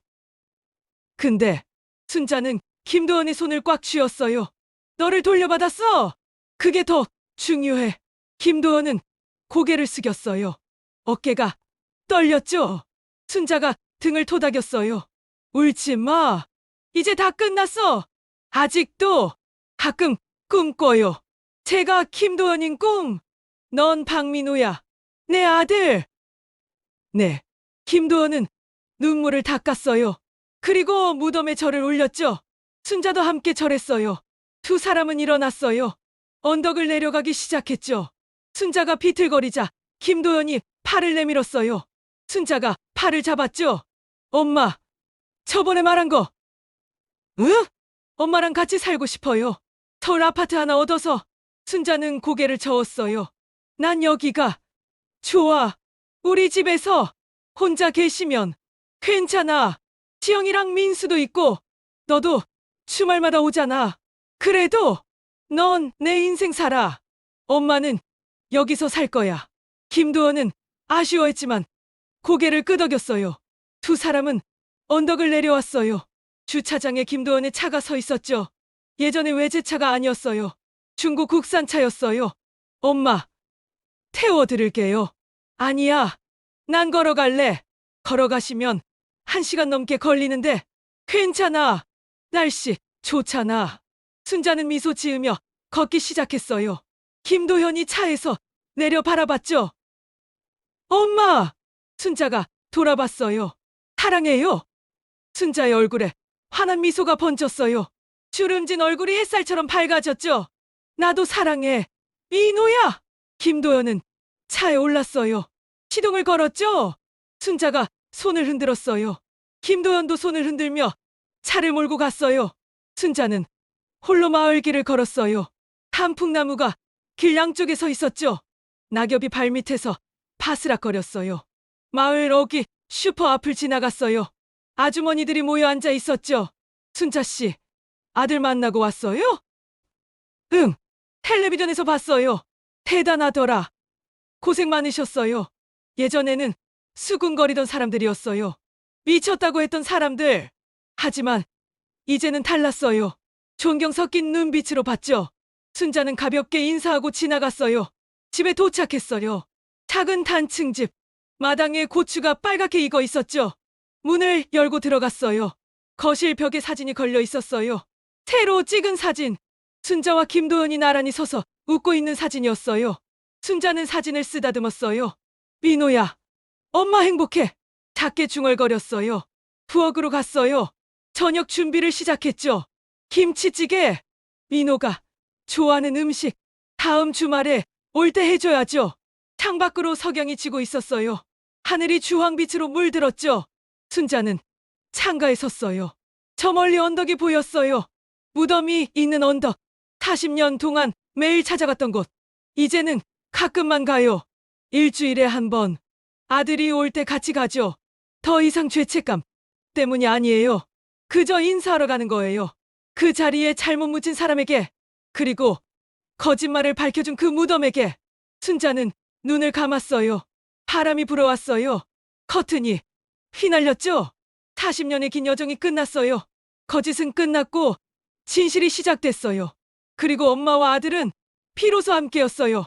Speaker 1: 근데 순자는 김도연의 손을 꽉 쥐었어요. 너를 돌려받았어. 그게 더 중요해. 김도연은 고개를 숙였어요. 어깨가 떨렸죠. 순자가 등을 토닥였어요. 울지 마. 이제 다 끝났어. 아직도 가끔 꿈꿔요. 제가 김도연인 꿈. 넌 박민호야. 내 아들. 네. 김도연은 눈물을 닦았어요. 그리고 무덤에 절을 올렸죠. 순자도 함께 절했어요. 두 사람은 일어났어요. 언덕을 내려가기 시작했죠. 순자가 비틀거리자 김도연이 팔을 내밀었어요. 순자가 팔을 잡았죠. 엄마, 저번에 말한 거. 응? 엄마랑 같이 살고 싶어요. 서울 아파트 하나 얻어서. 순자는 고개를 저었어요. 난 여기가 좋아. 우리 집에서 혼자 계시면 괜찮아. 지영이랑 민수도 있고 너도 주말마다 오잖아. 그래도 넌 내 인생 살아. 엄마는 여기서 살 거야. 김도연은 아쉬워했지만 고개를 끄덕였어요. 두 사람은 언덕을 내려왔어요. 주차장에 김도연의 차가 서 있었죠. 예전에 외제차가 아니었어요. 중고 국산차였어요. 엄마, 태워드릴게요. 아니야. 난 걸어갈래. 걸어가시면 1시간 넘게 걸리는데 괜찮아. 날씨 좋잖아. 순자는 미소 지으며 걷기 시작했어요. 김도현이 차에서 내려 바라봤죠. 엄마! 순자가 돌아봤어요. 사랑해요. 순자의 얼굴에 환한 미소가 번졌어요. 주름진 얼굴이 햇살처럼 밝아졌죠. 나도 사랑해. 민호야! 김도현은 차에 올랐어요. 시동을 걸었죠. 순자가 손을 흔들었어요. 김도현도 손을 흔들며 차를 몰고 갔어요. 순자는 홀로 마을 길을 걸었어요. 단풍나무가 길 양쪽에 서 있었죠. 낙엽이 발밑에서 바스락거렸어요. 마을 어귀 슈퍼 앞을 지나갔어요. 아주머니들이 모여 앉아 있었죠. 순자 씨, 아들 만나고 왔어요? 응, 텔레비전에서 봤어요. 대단하더라. 고생 많으셨어요. 예전에는 수군거리던 사람들이었어요. 미쳤다고 했던 사람들. 하지만 이제는 달랐어요. 존경 섞인 눈빛으로 봤죠. 순자는 가볍게 인사하고 지나갔어요. 집에 도착했어요. 작은 단층집. 마당에 고추가 빨갛게 익어 있었죠. 문을 열고 들어갔어요. 거실 벽에 사진이 걸려 있었어요. 새로 찍은 사진. 순자와 김도연이 나란히 서서 웃고 있는 사진이었어요. 순자는 사진을 쓰다듬었어요. 민호야, 엄마 행복해. 작게 중얼거렸어요. 부엌으로 갔어요. 저녁 준비를 시작했죠. 김치찌개. 민호가 좋아하는 음식. 다음 주말에 올 때 해줘야죠. 창밖으로 석양이 지고 있었어요. 하늘이 주황빛으로 물들었죠. 순자는 창가에 섰어요. 저 멀리 언덕이 보였어요. 무덤이 있는 언덕. 40년 동안 매일 찾아갔던 곳. 이제는 가끔만 가요. 일주일에 한 번. 아들이 올 때 같이 가죠. 더 이상 죄책감 때문이 아니에요. 그저 인사하러 가는 거예요. 그 자리에 잘못 묻힌 사람에게, 그리고 거짓말을 밝혀준 그 무덤에게. 순자는 눈을 감았어요. 바람이 불어왔어요. 커튼이 휘날렸죠. 40년의 긴 여정이 끝났어요. 거짓은 끝났고 진실이 시작됐어요. 그리고 엄마와 아들은 비로소 함께였어요.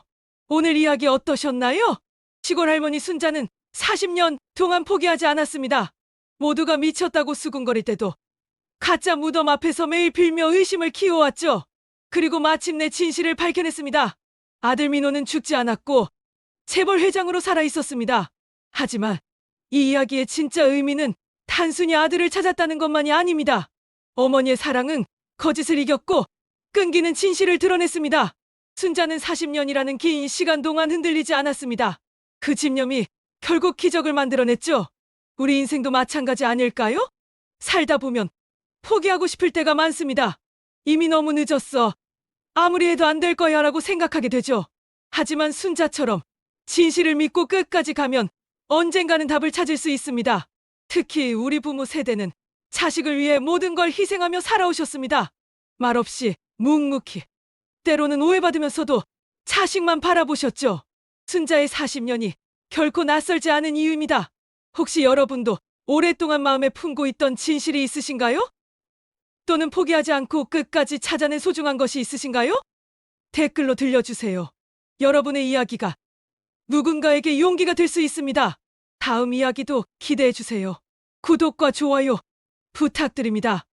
Speaker 1: 오늘 이야기 어떠셨나요? 시골 할머니 순자는 40년 동안 포기하지 않았습니다. 모두가 미쳤다고 수군거릴 때도 가짜 무덤 앞에서 매일 빌며 의심을 키워왔죠. 그리고 마침내 진실을 밝혀냈습니다. 아들 민호는 죽지 않았고 재벌 회장으로 살아 있었습니다. 하지만 이 이야기의 진짜 의미는 단순히 아들을 찾았다는 것만이 아닙니다. 어머니의 사랑은 거짓을 이겼고 끈기는 진실을 드러냈습니다. 순자는 40년이라는 긴 시간 동안 흔들리지 않았습니다. 그 집념이 결국 기적을 만들어냈죠. 우리 인생도 마찬가지 아닐까요? 살다 보면 포기하고 싶을 때가 많습니다. 이미 너무 늦었어. 아무리 해도 안 될 거야 라고 생각하게 되죠. 하지만 순자처럼 진실을 믿고 끝까지 가면 언젠가는 답을 찾을 수 있습니다. 특히 우리 부모 세대는 자식을 위해 모든 걸 희생하며 살아오셨습니다. 말없이 묵묵히 때로는 오해받으면서도 자식만 바라보셨죠. 순자의 40년이 결코 낯설지 않은 이유입니다. 혹시 여러분도 오랫동안 마음에 품고 있던 진실이 있으신가요? 또는 포기하지 않고 끝까지 찾아낸 소중한 것이 있으신가요? 댓글로 들려주세요. 여러분의 이야기가 누군가에게 용기가 될 수 있습니다. 다음 이야기도 기대해주세요. 구독과 좋아요 부탁드립니다.